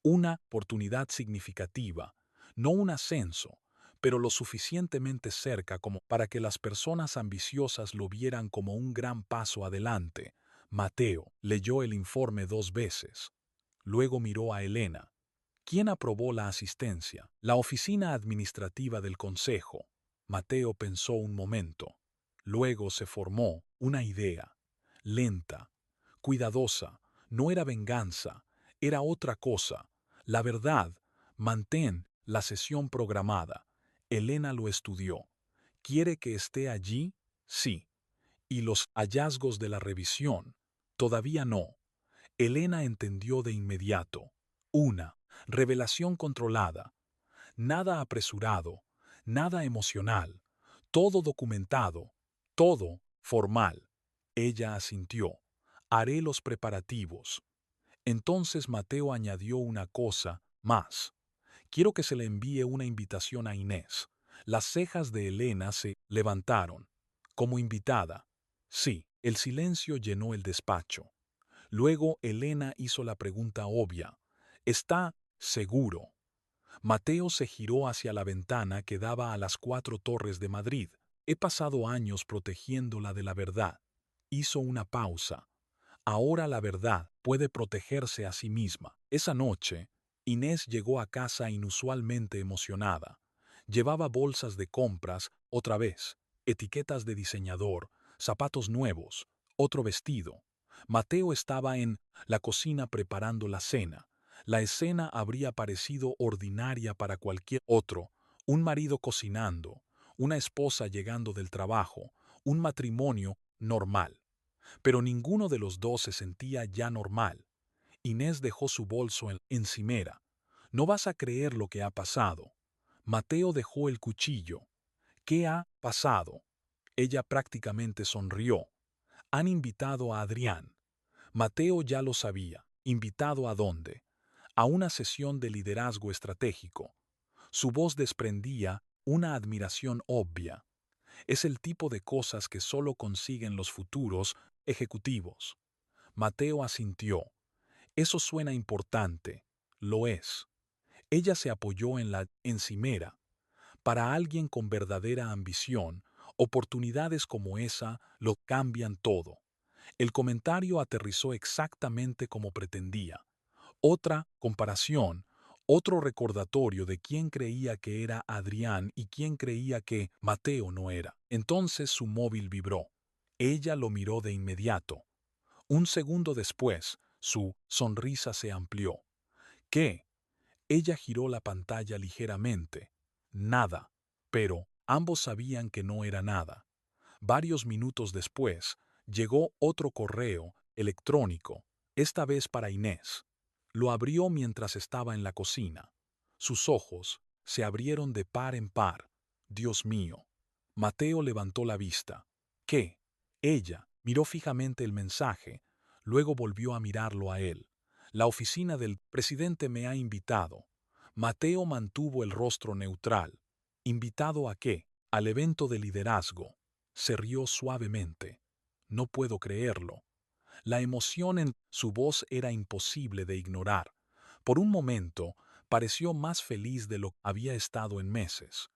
una oportunidad significativa, no un ascenso, pero lo suficientemente cerca como para que las personas ambiciosas lo vieran como un gran paso adelante. Mateo leyó el informe 2 veces. Luego miró a Elena. ¿Quién aprobó la asistencia? La oficina administrativa del consejo. Mateo pensó un momento. Luego se formó una idea. Lenta, cuidadosa. No era venganza, era otra cosa. La verdad, mantén la sesión programada. Elena lo estudió. ¿Quiere que esté allí? Sí. ¿Y los hallazgos de la revisión? Todavía no. Elena entendió de inmediato. Una revelación controlada, nada apresurado, nada emocional, todo documentado, todo formal. Ella asintió. Haré los preparativos. Entonces Mateo añadió una cosa más. Quiero que se le envíe una invitación a Inés. Las cejas de Elena se levantaron. Como invitada. Sí, el silencio llenó el despacho. Luego Elena hizo la pregunta obvia. ¿Está seguro? Mateo se giró hacia la ventana que daba a las 4 torres de Madrid. He pasado años protegiéndola de la verdad. Hizo una pausa. Ahora la verdad puede protegerse a sí misma. Esa noche, Inés llegó a casa inusualmente emocionada. Llevaba bolsas de compras, otra vez, etiquetas de diseñador, zapatos nuevos, otro vestido. Mateo estaba en la cocina preparando la cena. La escena habría parecido ordinaria para cualquier otro. Un marido cocinando, una esposa llegando del trabajo, un matrimonio normal. Pero ninguno de los dos se sentía ya normal. Inés dejó su bolso en encimera. No vas a creer lo que ha pasado. Mateo dejó el cuchillo. ¿Qué ha pasado? Ella prácticamente sonrió. Han invitado a Adrián. Mateo ya lo sabía. ¿Invitado a dónde? A una sesión de liderazgo estratégico. Su voz desprendía una admiración obvia. Es el tipo de cosas que solo consiguen los futuros ejecutivos. Mateo asintió. Eso suena importante. Lo es. Ella se apoyó en la encimera. Para alguien con verdadera ambición, oportunidades como esa lo cambian todo. El comentario aterrizó exactamente como pretendía. Otra comparación, otro recordatorio de quién creía que era Adrián y quién creía que Mateo no era. Entonces su móvil vibró. Ella lo miró de inmediato. Un segundo después, su sonrisa se amplió. ¿Qué? Ella giró la pantalla ligeramente. Nada. Pero ambos sabían que no era nada. Varios minutos después, llegó otro correo electrónico, esta vez para Inés. Lo abrió mientras estaba en la cocina. Sus ojos se abrieron de par en par. Dios mío. Mateo levantó la vista. ¿Qué? Ella miró fijamente el mensaje, luego volvió a mirarlo a él. La oficina del presidente me ha invitado. Mateo mantuvo el rostro neutral. ¿Invitado a qué? Al evento de liderazgo. Se rió suavemente. No puedo creerlo. La emoción en su voz era imposible de ignorar. Por un momento, pareció más feliz de lo que había estado en meses.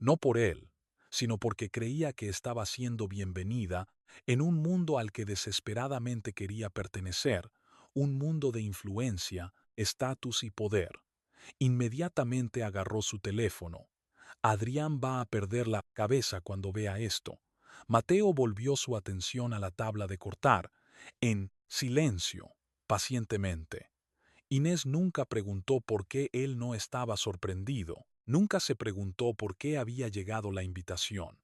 No por él, sino porque creía que estaba siendo bienvenida en un mundo al que desesperadamente quería pertenecer, un mundo de influencia, estatus y poder. Inmediatamente agarró su teléfono. Adrián va a perder la cabeza cuando vea esto. Mateo volvió su atención a la tabla de cortar, en silencio, pacientemente. Inés nunca preguntó por qué él no estaba sorprendido. Nunca se preguntó por qué había llegado la invitación.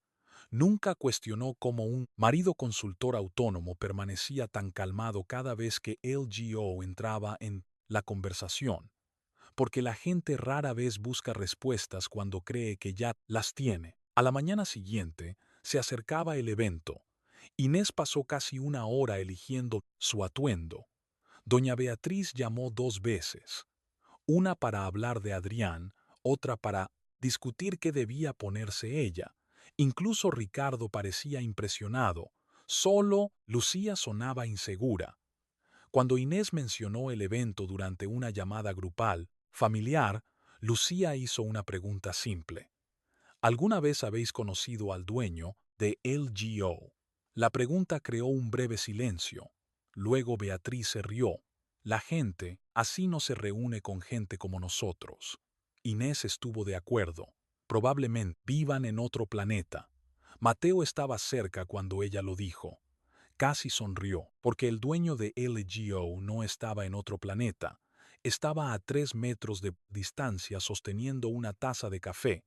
Nunca cuestionó cómo un marido consultor autónomo permanecía tan calmado cada vez que LGO entraba en la conversación. Porque la gente rara vez busca respuestas cuando cree que ya las tiene. A la mañana siguiente, se acercaba el evento. Inés pasó casi una hora eligiendo su atuendo. Doña Beatriz llamó 2 veces, una para hablar de Adrián, otra para discutir qué debía ponerse ella. Incluso Ricardo parecía impresionado, Solo Lucía sonaba insegura. Cuando Inés mencionó el evento durante una llamada grupal, familiar, Lucía hizo una pregunta simple. ¿Alguna vez habéis conocido al dueño de LGO? La pregunta creó un breve silencio. Luego Beatriz se rió. La gente así no se reúne con gente como nosotros. Inés estuvo de acuerdo. Probablemente vivan en otro planeta. Mateo estaba cerca cuando ella lo dijo. Casi sonrió, porque el dueño de LGO no estaba en otro planeta. Estaba a 3 metros de distancia sosteniendo una taza de café.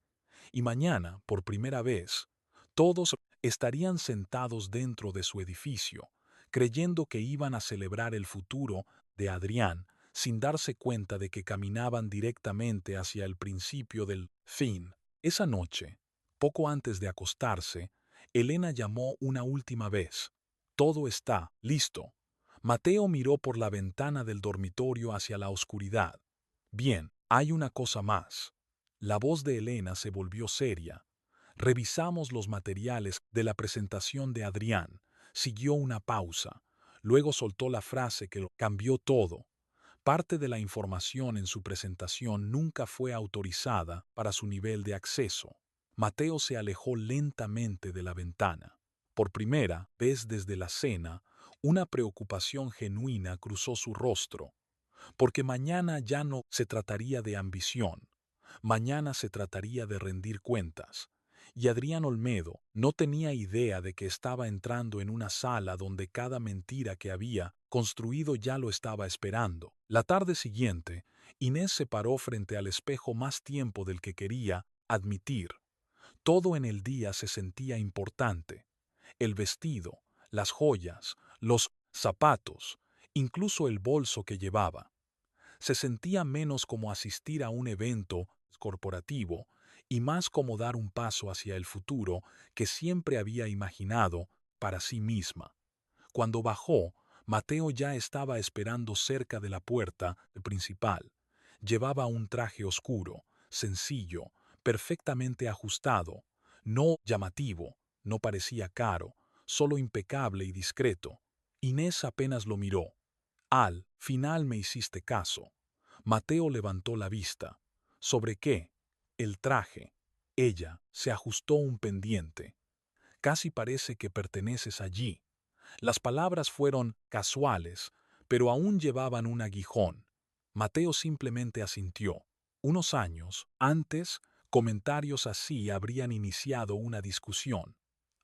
Y mañana, por primera vez, todos estarían sentados dentro de su edificio, creyendo que iban a celebrar el futuro de Adrián, sin darse cuenta de que caminaban directamente hacia el principio del fin. Esa noche, poco antes de acostarse, Elena llamó una última vez. Todo está listo. Mateo miró por la ventana del dormitorio hacia la oscuridad. Bien, hay una cosa más. La voz de Elena se volvió seria. Revisamos los materiales de la presentación de Adrián. Siguió una pausa. Luego soltó la frase que lo cambió todo. Parte de la información en su presentación nunca fue autorizada para su nivel de acceso. Mateo se alejó lentamente de la ventana. Por primera vez desde la cena, una preocupación genuina cruzó su rostro, porque mañana ya no se trataría de ambición, mañana se trataría de rendir cuentas. Y Adrián Olmedo no tenía idea de que estaba entrando en una sala donde cada mentira que había construido ya lo estaba esperando. La tarde siguiente, Inés se paró frente al espejo más tiempo del que quería admitir. Todo en el día se sentía importante. El vestido, las joyas, los zapatos, incluso el bolso que llevaba. Se sentía menos como asistir a un evento corporativo y más como dar un paso hacia el futuro que siempre había imaginado para sí misma. Cuando bajó, Mateo ya estaba esperando cerca de la puerta principal. Llevaba un traje oscuro, sencillo, perfectamente ajustado, no llamativo, no parecía caro, solo impecable y discreto. Inés apenas lo miró. Al final me hiciste caso. Mateo levantó la vista. ¿Sobre qué? El traje. Ella se ajustó un pendiente. Casi parece que perteneces allí. Las palabras fueron casuales, pero aún llevaban un aguijón. Mateo simplemente asintió. Unos años antes, comentarios así habrían iniciado una discusión.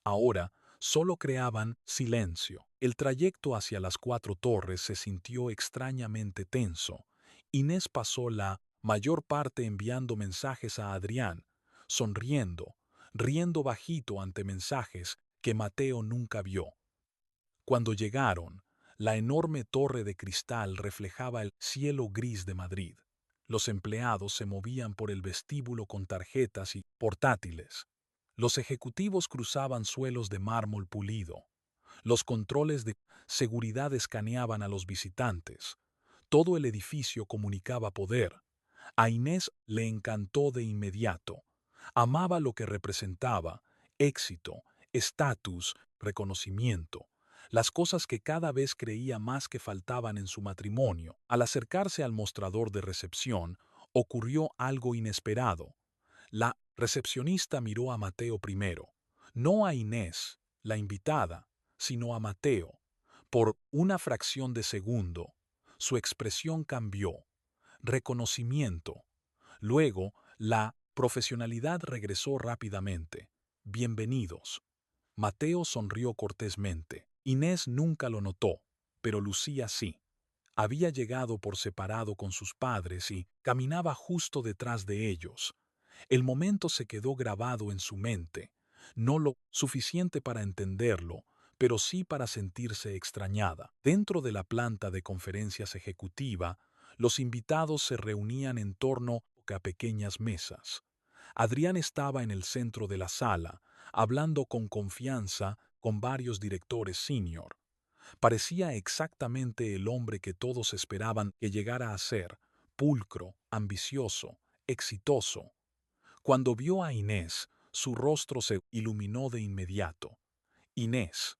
Ahora, solo creaban silencio. El trayecto hacia las 4 torres se sintió extrañamente tenso. Inés pasó la mayor parte enviando mensajes a Adrián, sonriendo, riendo bajito ante mensajes que Mateo nunca vio. Cuando llegaron, la enorme torre de cristal reflejaba el cielo gris de Madrid. Los empleados se movían por el vestíbulo con tarjetas y portátiles. Los ejecutivos cruzaban suelos de mármol pulido. Los controles de seguridad escaneaban a los visitantes. Todo el edificio comunicaba poder. A Inés le encantó de inmediato. Amaba lo que representaba: éxito, estatus, reconocimiento, las cosas que cada vez creía más que faltaban en su matrimonio. Al acercarse al mostrador de recepción, ocurrió algo inesperado. La recepcionista miró a Mateo primero, no a Inés, la invitada, sino a Mateo. Por una fracción de segundo, su expresión cambió. Reconocimiento. Luego, la profesionalidad regresó rápidamente. Bienvenidos. Mateo sonrió cortésmente. Inés nunca lo notó, pero Lucía sí. Había llegado por separado con sus padres y caminaba justo detrás de ellos. El momento se quedó grabado en su mente, no lo suficiente para entenderlo, pero sí para sentirse extrañada. Dentro de la planta de conferencias ejecutiva, los invitados se reunían en torno a pequeñas mesas. Adrián estaba en el centro de la sala, hablando con confianza con varios directores senior. Parecía exactamente el hombre que todos esperaban que llegara a ser: pulcro, ambicioso, exitoso. Cuando vio a Inés, su rostro se iluminó de inmediato. Inés,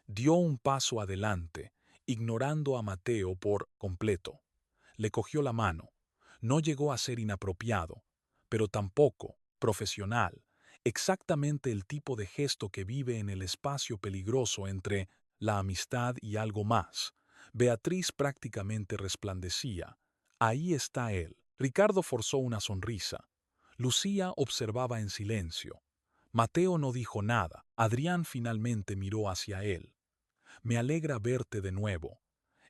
Dio un paso adelante, ignorando a Mateo por completo. Le cogió la mano. No llegó a ser inapropiado, pero tampoco profesional, exactamente el tipo de gesto que vive en el espacio peligroso entre la amistad y algo más. Beatriz prácticamente resplandecía. Ahí está él. Ricardo forzó una sonrisa. Lucía observaba en silencio. Mateo no dijo nada. Adrián finalmente miró hacia él. Me alegra verte de nuevo.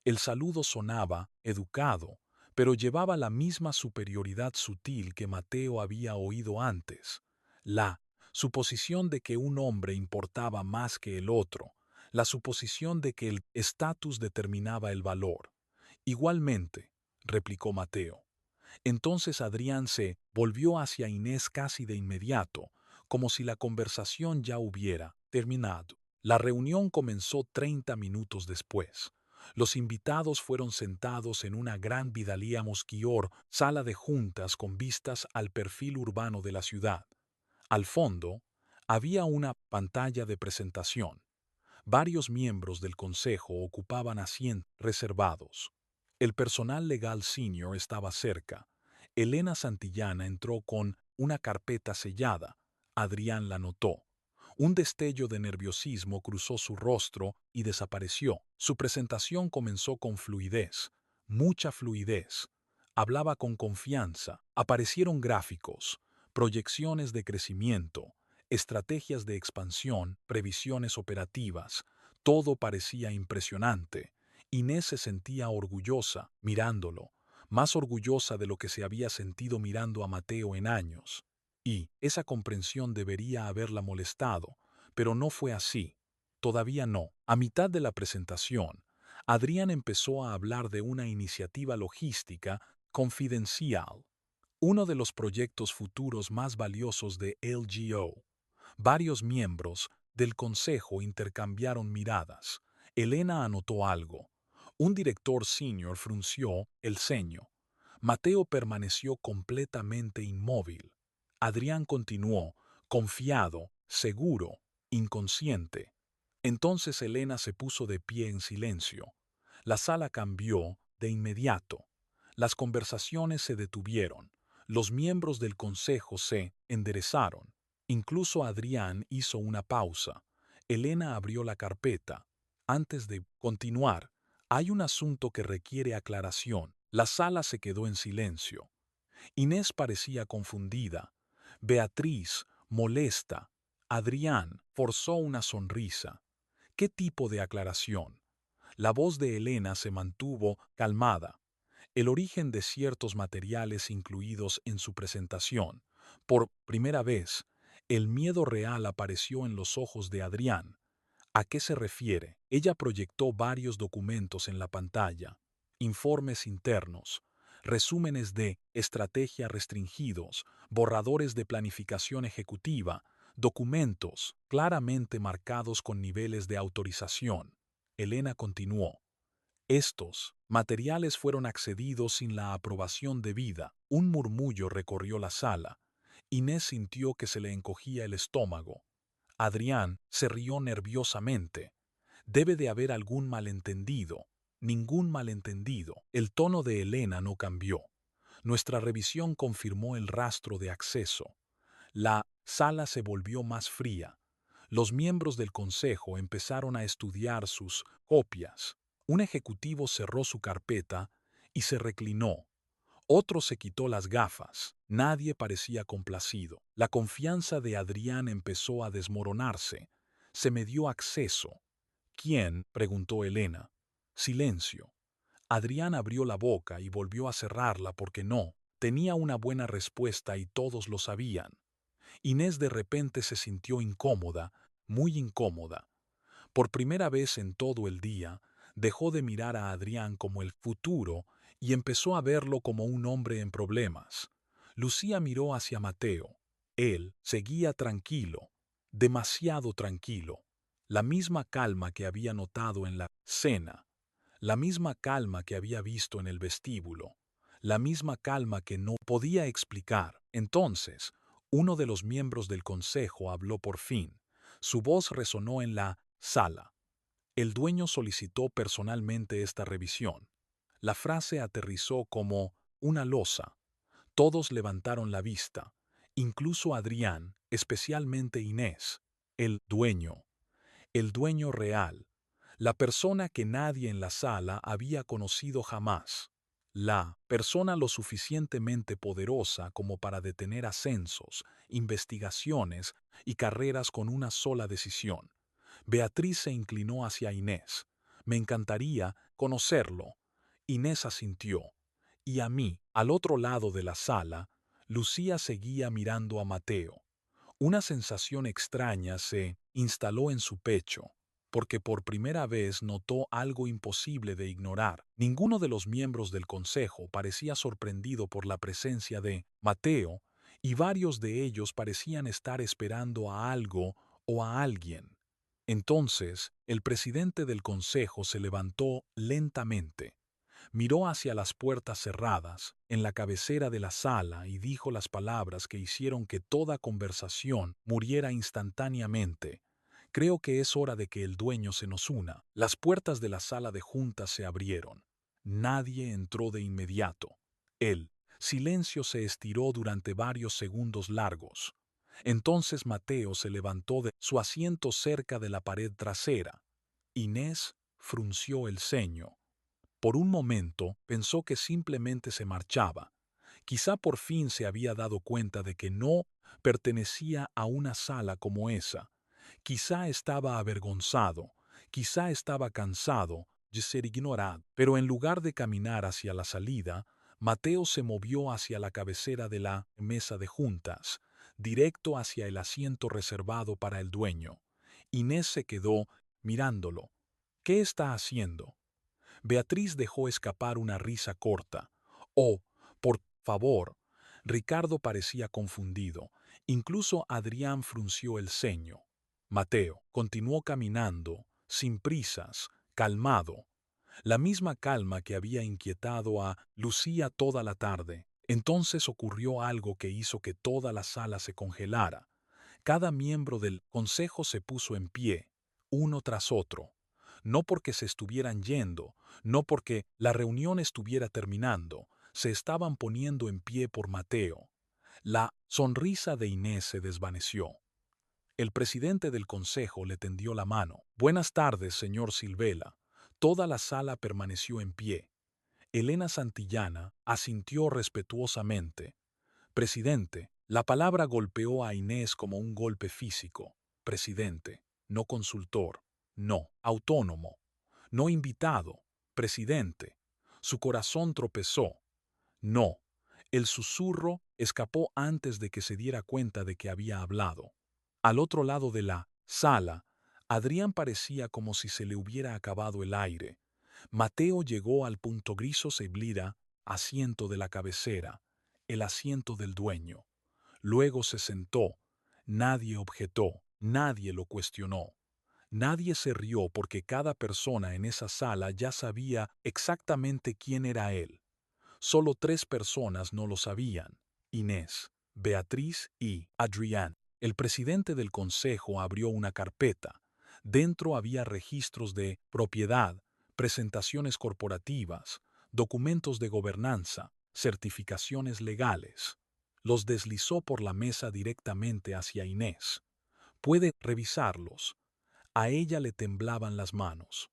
El saludo sonaba educado, pero llevaba la misma superioridad sutil que Mateo había oído antes. La suposición de que un hombre importaba más que el otro, la suposición de que el estatus determinaba el valor. Igualmente, replicó Mateo. Entonces Adrián se volvió hacia Inés casi de inmediato, como si la conversación ya hubiera terminado. La reunión comenzó 30 minutos después. Los invitados fueron sentados en una gran Vidalia Mosquior, sala de juntas con vistas al perfil urbano de la ciudad. Al fondo, había una pantalla de presentación. Varios miembros del consejo ocupaban asientos reservados. El personal legal senior estaba cerca. Elena Santillana entró con una carpeta sellada. Adrián la notó. Un destello de nerviosismo cruzó su rostro y desapareció. Su presentación comenzó con fluidez, mucha fluidez. Hablaba con confianza. Aparecieron gráficos, proyecciones de crecimiento, estrategias de expansión, previsiones operativas. Todo parecía impresionante. Inés se sentía orgullosa mirándolo, más orgullosa de lo que se había sentido mirando a Mateo en años. Y esa comprensión debería haberla molestado, pero no fue así. Todavía no. A mitad de la presentación, Adrián empezó a hablar de una iniciativa logística confidencial, uno de los proyectos futuros más valiosos de LGO. Varios miembros del consejo intercambiaron miradas. Elena anotó algo. Un director senior frunció el ceño. Mateo permaneció completamente inmóvil. Adrián continuó, confiado, seguro, inconsciente. Entonces Elena se puso de pie en silencio. La sala cambió de inmediato. Las conversaciones se detuvieron. Los miembros del consejo se enderezaron. Incluso Adrián hizo una pausa. Elena abrió la carpeta. Antes de continuar, hay un asunto que requiere aclaración. La sala se quedó en silencio. Inés parecía confundida. Beatriz, molesta. Adrián forzó una sonrisa. ¿Qué tipo de aclaración? La voz de Elena se mantuvo calmada. El origen de ciertos materiales incluidos en su presentación. Por primera vez, el miedo real apareció en los ojos de Adrián. ¿A qué se refiere? Ella proyectó varios documentos en la pantalla, informes internos, resúmenes de estrategia restringidos, borradores de planificación ejecutiva, documentos claramente marcados con niveles de autorización. Elena continuó. Estos materiales fueron accedidos sin la aprobación debida. Un murmullo recorrió la sala. Inés sintió que se le encogía el estómago. Adrián se rió nerviosamente. Debe de haber algún malentendido. Ningún malentendido. El tono de Elena no cambió. Nuestra revisión confirmó el rastro de acceso. La sala se volvió más fría. Los miembros del consejo empezaron a estudiar sus copias. Un ejecutivo cerró su carpeta y se reclinó. Otro se quitó las gafas. Nadie parecía complacido. La confianza de Adrián empezó a desmoronarse. Se me dio acceso. ¿Quién? Preguntó Elena. Silencio. Adrián abrió la boca y volvió a cerrarla porque no. Tenía una buena respuesta y todos lo sabían. Inés de repente se sintió incómoda, muy incómoda. Por primera vez en todo el día, dejó de mirar a Adrián como el futuro y empezó a verlo como un hombre en problemas. Lucía miró hacia Mateo. Él seguía tranquilo, demasiado tranquilo. La misma calma que había notado en la cena, la misma calma que había visto en el vestíbulo, la misma calma que no podía explicar. Entonces, uno de los miembros del consejo habló por fin. Su voz resonó en la sala. El dueño solicitó personalmente esta revisión. La frase aterrizó como una losa. Todos levantaron la vista, incluso Adrián, especialmente Inés, el dueño real, la persona que nadie en la sala había conocido jamás, la persona lo suficientemente poderosa como para detener ascensos, investigaciones y carreras con una sola decisión. Beatriz se inclinó hacia Inés. Me encantaría conocerlo. Inés asintió. Y a mí, al otro lado de la sala, Lucía seguía mirando a Mateo. Una sensación extraña se instaló en su pecho, porque por primera vez notó algo imposible de ignorar. Ninguno de los miembros del consejo parecía sorprendido por la presencia de Mateo, y varios de ellos parecían estar esperando a algo o a alguien. Entonces, el presidente del consejo se levantó lentamente. Miró hacia las puertas cerradas, en la cabecera de la sala, y dijo las palabras que hicieron que toda conversación muriera instantáneamente. Creo que es hora de que el dueño se nos una. Las puertas de la sala de juntas se abrieron. Nadie entró de inmediato. El silencio se estiró durante varios segundos largos. Entonces Mateo se levantó de su asiento cerca de la pared trasera. Inés frunció el ceño. Por un momento pensó que simplemente se marchaba. Quizá por fin se había dado cuenta de que no pertenecía a una sala como esa. Quizá estaba avergonzado, quizá estaba cansado de ser ignorado. Pero en lugar de caminar hacia la salida, Mateo se movió hacia la cabecera de la mesa de juntas, directo hacia el asiento reservado para el dueño. Inés se quedó mirándolo. ¿Qué está haciendo? Beatriz dejó escapar una risa corta. Oh, por favor. Ricardo parecía confundido. Incluso Adrián frunció el ceño. Mateo continuó caminando, sin prisas, calmado. La misma calma que había inquietado a Lucía toda la tarde. Entonces ocurrió algo que hizo que toda la sala se congelara. Cada miembro del consejo se puso en pie, uno tras otro. No porque se estuvieran yendo, no porque la reunión estuviera terminando, se estaban poniendo en pie por Mateo. La sonrisa de Inés se desvaneció. El presidente del consejo le tendió la mano. Buenas tardes, señor Silvela. Toda la sala permaneció en pie. Elena Santillana asintió respetuosamente. Presidente, la palabra golpeó a Inés como un golpe físico. Presidente, no consultor, no autónomo, no invitado, presidente. Su corazón tropezó. No. El susurro escapó antes de que se diera cuenta de que había hablado. Al otro lado de la sala, Adrián parecía como si se le hubiera acabado el aire. Mateo llegó al punto griso Seblira, asiento de la cabecera, el asiento del dueño. Luego se sentó. Nadie objetó, nadie lo cuestionó. Nadie se rió porque cada persona en esa sala ya sabía exactamente quién era él. Solo 3 personas no lo sabían: Inés, Beatriz y Adrián. El presidente del consejo abrió una carpeta. Dentro había registros de propiedad, presentaciones corporativas, documentos de gobernanza, certificaciones legales. Los deslizó por la mesa directamente hacia Inés. Puede revisarlos. A ella le temblaban las manos.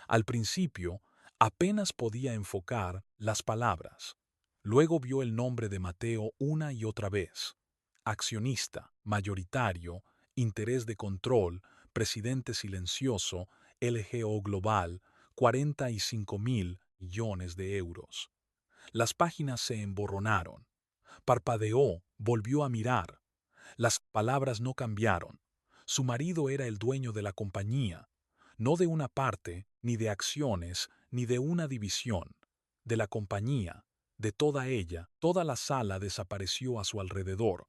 Al principio, apenas podía enfocar las palabras. Luego vio el nombre de Mateo una y otra vez. Accionista, mayoritario, interés de control, presidente silencioso, LGO Global, 45.000 millones de euros. Las páginas se emborronaron. Parpadeó, volvió a mirar. Las palabras no cambiaron. Su marido era el dueño de la compañía, no de una parte, ni de acciones, ni de una división, de la compañía, de toda ella. Toda la sala desapareció a su alrededor.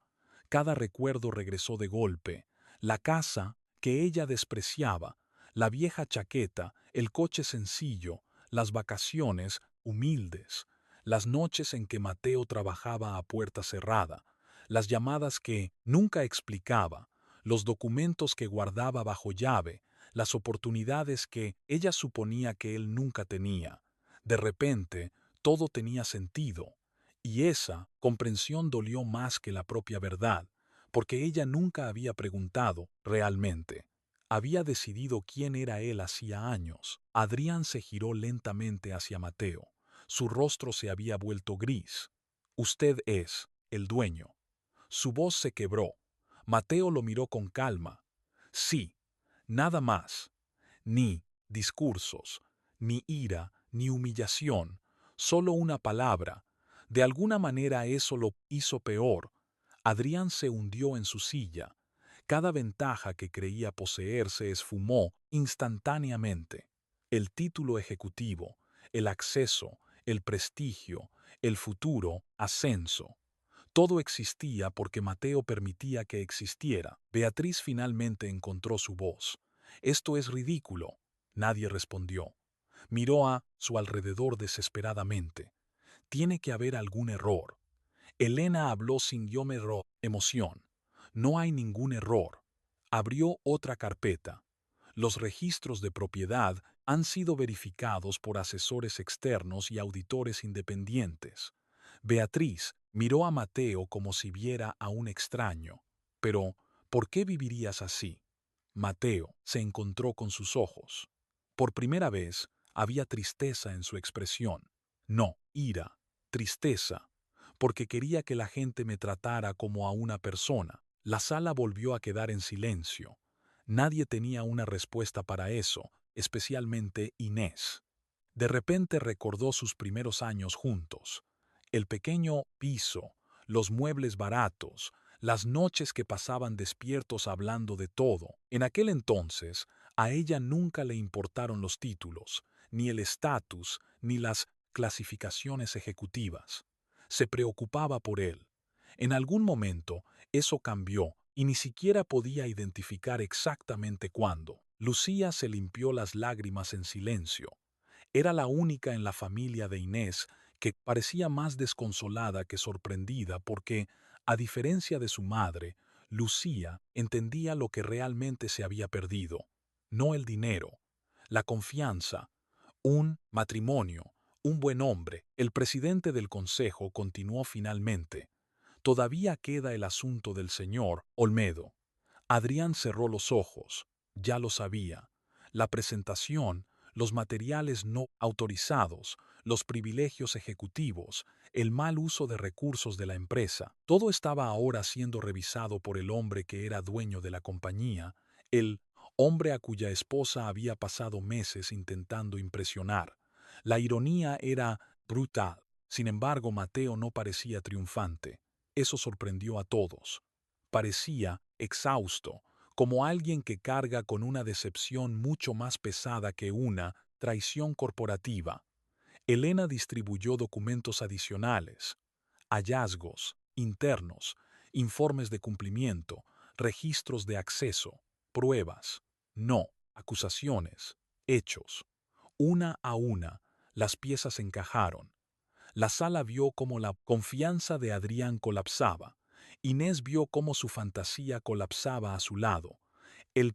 Cada recuerdo regresó de golpe. La casa que ella despreciaba, la vieja chaqueta, el coche sencillo, las vacaciones humildes, las noches en que Mateo trabajaba a puerta cerrada, las llamadas que nunca explicaba, los documentos que guardaba bajo llave, las oportunidades que ella suponía que él nunca tenía. De repente, todo tenía sentido, y esa comprensión dolió más que la propia verdad, porque ella nunca había preguntado realmente. Había decidido quién era él hacía años. Adrián se giró lentamente hacia Mateo. Su rostro se había vuelto gris. Usted es el dueño. Su voz se quebró. Mateo lo miró con calma. Sí, nada más. Ni discursos, ni ira, ni humillación, solo una palabra. De alguna manera eso lo hizo peor. Adrián se hundió en su silla. Cada ventaja que creía poseer se esfumó instantáneamente. El título ejecutivo, el acceso, el prestigio, el futuro ascenso. Todo existía porque Mateo permitía que existiera. Beatriz finalmente encontró su voz. Esto es ridículo. Nadie respondió. Miró a su alrededor desesperadamente. Tiene que haber algún error. Elena habló sin emoción. No hay ningún error. Abrió otra carpeta. Los registros de propiedad han sido verificados por asesores externos y auditores independientes. Beatriz miró a Mateo como si viera a un extraño. Pero, ¿por qué vivirías así? Mateo se encontró con sus ojos. Por primera vez, había tristeza en su expresión. No, ira, tristeza, porque quería que la gente me tratara como a una persona. La sala volvió a quedar en silencio. Nadie tenía una respuesta para eso, especialmente Inés. De repente recordó sus primeros años juntos. El pequeño piso, los muebles baratos, las noches que pasaban despiertos hablando de todo. En aquel entonces, a ella nunca le importaron los títulos, ni el estatus, ni las clasificaciones ejecutivas. Se preocupaba por él. En algún momento, eso cambió y ni siquiera podía identificar exactamente cuándo. Lucía se limpió las lágrimas en silencio. Era la única en la familia de Inés que parecía más desconsolada que sorprendida porque, a diferencia de su madre, Lucía entendía lo que realmente se había perdido. No el dinero, la confianza, un matrimonio, un buen hombre. El presidente del consejo continuó finalmente. Todavía queda el asunto del señor Olmedo. Adrián cerró los ojos. Ya lo sabía. La presentación, los materiales no autorizados, los privilegios ejecutivos, el mal uso de recursos de la empresa, todo estaba ahora siendo revisado por el hombre que era dueño de la compañía, el hombre a cuya esposa había pasado meses intentando impresionar. La ironía era brutal. Sin embargo, Mateo no parecía triunfante. Eso sorprendió a todos. Parecía exhausto, como alguien que carga con una decepción mucho más pesada que una traición corporativa. Elena distribuyó documentos adicionales, hallazgos internos, informes de cumplimiento, registros de acceso, pruebas, no, acusaciones, hechos. Una a una, las piezas encajaron. La sala vio cómo la confianza de Adrián colapsaba. Inés vio cómo su fantasía colapsaba a su lado. El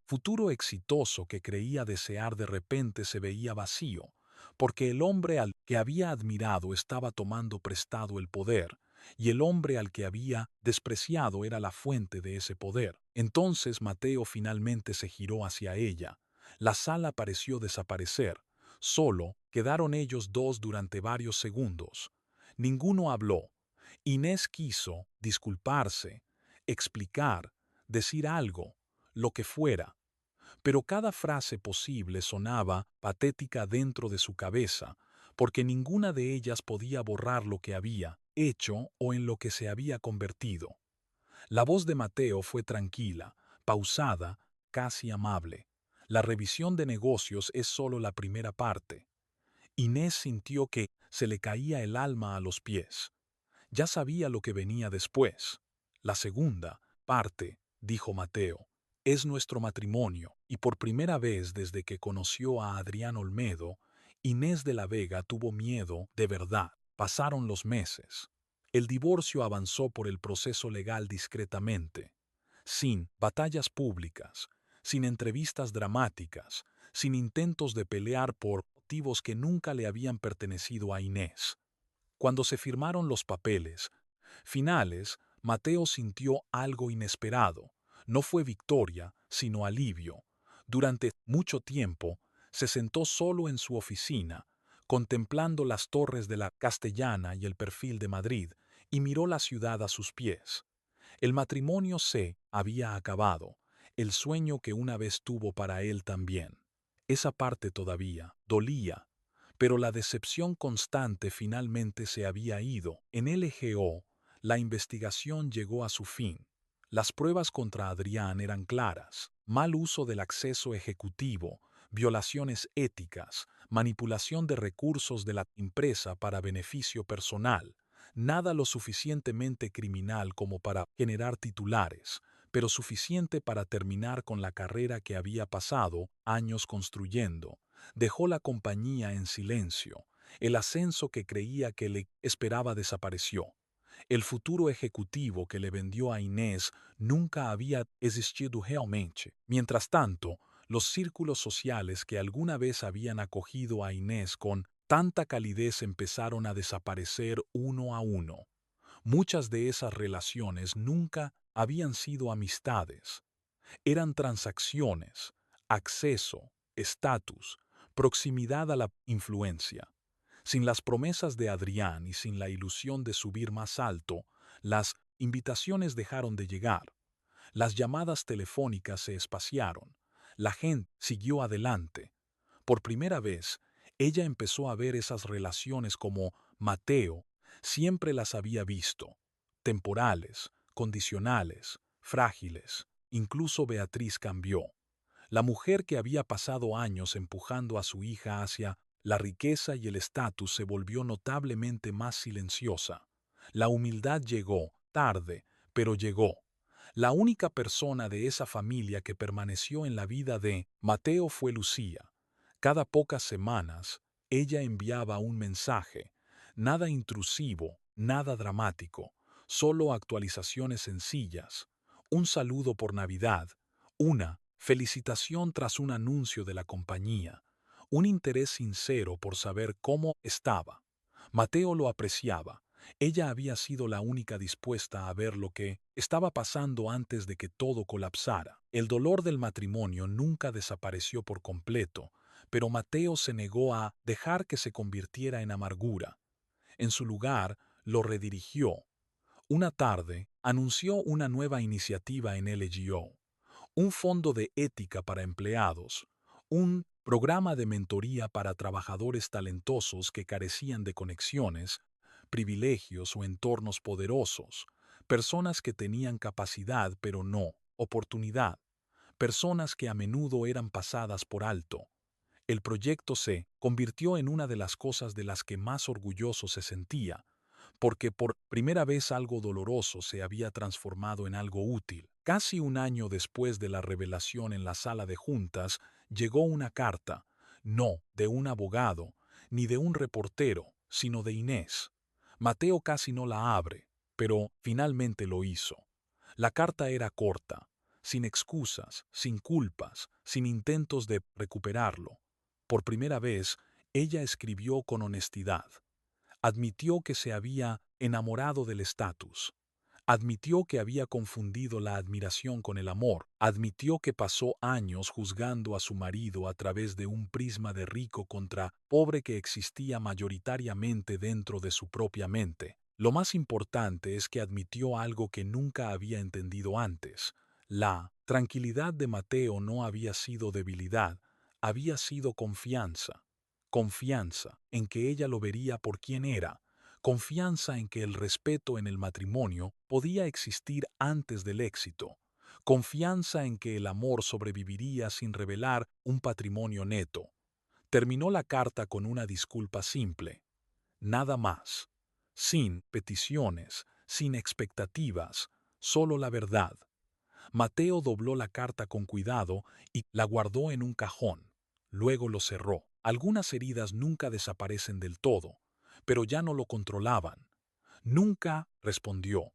futuro exitoso que creía desear de repente se veía vacío, porque el hombre al que había admirado estaba tomando prestado el poder, y el hombre al que había despreciado era la fuente de ese poder. Entonces Mateo finalmente se giró hacia ella. La sala pareció desaparecer. Solo quedaron ellos dos durante varios segundos. Ninguno habló. Inés quiso disculparse, explicar, decir algo, lo que fuera, pero cada frase posible sonaba patética dentro de su cabeza, porque ninguna de ellas podía borrar lo que había hecho o en lo que se había convertido. La voz de Mateo fue tranquila, pausada, casi amable. La revisión de negocios es solo la primera parte. Inés sintió que se le caía el alma a los pies. Ya sabía lo que venía después. La segunda parte, dijo Mateo, es nuestro matrimonio, y por primera vez desde que conoció a Adrián Olmedo, Inés de la Vega tuvo miedo de verdad. Pasaron los meses. El divorcio avanzó por el proceso legal discretamente, sin batallas públicas, sin entrevistas dramáticas, sin intentos de pelear por motivos que nunca le habían pertenecido a Inés. Cuando se firmaron los papeles finales, Mateo sintió algo inesperado. No fue victoria, sino alivio. Durante mucho tiempo, se sentó solo en su oficina, contemplando las torres de la Castellana y el Perfil de Madrid, y miró la ciudad a sus pies. El matrimonio se había acabado, el sueño que una vez tuvo para él también. Esa parte todavía dolía, pero la decepción constante finalmente se había ido. En LGO, la investigación llegó a su fin. Las pruebas contra Adrián eran claras: mal uso del acceso ejecutivo, violaciones éticas, manipulación de recursos de la empresa para beneficio personal. Nada lo suficientemente criminal como para generar titulares, pero suficiente para terminar con la carrera que había pasado años construyendo. Dejó la compañía en silencio. El ascenso que creía que le esperaba desapareció. El futuro ejecutivo que le vendió a Inés nunca había existido realmente. Mientras tanto, los círculos sociales que alguna vez habían acogido a Inés con tanta calidez empezaron a desaparecer uno a uno. Muchas de esas relaciones nunca habían sido amistades. Eran transacciones, acceso, estatus, proximidad a la influencia. Sin las promesas de Adrián y sin la ilusión de subir más alto, las invitaciones dejaron de llegar. Las llamadas telefónicas se espaciaron. La gente siguió adelante. Por primera vez, ella empezó a ver esas relaciones como Mateo siempre las había visto: temporales, condicionales, frágiles. Incluso Beatriz cambió. La mujer que había pasado años empujando a su hija hacia la riqueza y el estatus se volvió notablemente más silenciosa. La humildad llegó, tarde, pero llegó. La única persona de esa familia que permaneció en la vida de Mateo fue Lucía. Cada pocas semanas, ella enviaba un mensaje, nada intrusivo, nada dramático, solo actualizaciones sencillas, un saludo por Navidad, una felicitación tras un anuncio de la compañía, un interés sincero por saber cómo estaba. Mateo lo apreciaba. Ella había sido la única dispuesta a ver lo que estaba pasando antes de que todo colapsara. El dolor del matrimonio nunca desapareció por completo, pero Mateo se negó a dejar que se convirtiera en amargura. En su lugar, lo redirigió. Una tarde, anunció una nueva iniciativa en LGO: un fondo de ética para empleados, un programa de mentoría para trabajadores talentosos que carecían de conexiones, privilegios o entornos poderosos, personas que tenían capacidad pero no oportunidad, personas que a menudo eran pasadas por alto. El proyecto se convirtió en una de las cosas de las que más orgulloso se sentía, porque por primera vez algo doloroso se había transformado en algo útil. Casi un año después de la revelación en la sala de juntas, llegó una carta, no de un abogado, ni de un reportero, sino de Inés. Mateo casi no la abre, pero finalmente lo hizo. La carta era corta, sin excusas, sin culpas, sin intentos de recuperarlo. Por primera vez, ella escribió con honestidad. Admitió que se había enamorado del estatus. Admitió que había confundido la admiración con el amor. Admitió que pasó años juzgando a su marido a través de un prisma de rico contra pobre que existía mayoritariamente dentro de su propia mente. Lo más importante es que admitió algo que nunca había entendido antes. La tranquilidad de Mateo no había sido debilidad, había sido confianza. Confianza en que ella lo vería por quien era. Confianza en que el respeto en el matrimonio podía existir antes del éxito. Confianza en que el amor sobreviviría sin revelar un patrimonio neto. Terminó la carta con una disculpa simple. Nada más. Sin peticiones, sin expectativas, solo la verdad. Mateo dobló la carta con cuidado y la guardó en un cajón. Luego lo cerró. Algunas heridas nunca desaparecen del todo, pero ya no lo controlaban. Nunca respondió.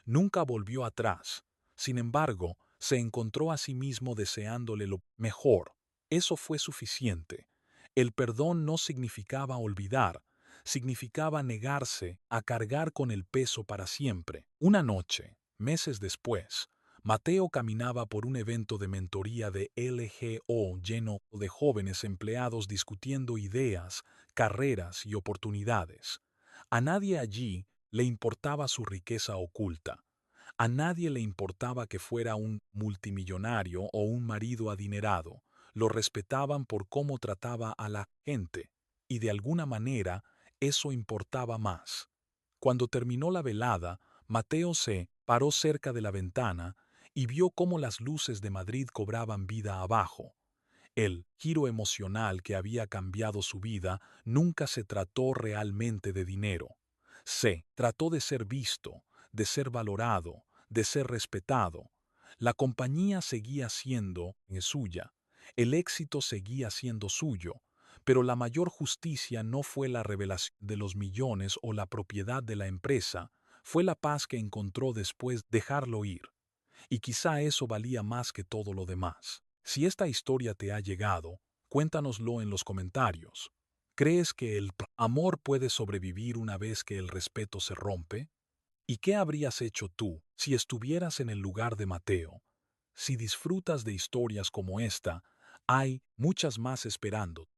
Nunca volvió atrás. Sin embargo, se encontró a sí mismo deseándole lo mejor. Eso fue suficiente. El perdón no significaba olvidar, significaba negarse a cargar con el peso para siempre. Una noche, meses después, Mateo caminaba por un evento de mentoría de LGO lleno de jóvenes empleados discutiendo ideas, carreras y oportunidades. A nadie allí le importaba su riqueza oculta. A nadie le importaba que fuera un multimillonario o un marido adinerado. Lo respetaban por cómo trataba a la gente, y de alguna manera eso importaba más. Cuando terminó la velada, Mateo se paró cerca de la ventana y vio cómo las luces de Madrid cobraban vida abajo. El giro emocional que había cambiado su vida nunca se trató realmente de dinero. Se trató de ser visto, de ser valorado, de ser respetado. La compañía seguía siendo suya, el éxito seguía siendo suyo, pero la mayor justicia no fue la revelación de los millones o la propiedad de la empresa, fue la paz que encontró después de dejarlo ir. Y quizá eso valía más que todo lo demás. Si esta historia te ha llegado, cuéntanoslo en los comentarios. ¿Crees que el amor puede sobrevivir una vez que el respeto se rompe? ¿Y qué habrías hecho tú si estuvieras en el lugar de Mateo? Si disfrutas de historias como esta, hay muchas más esperando.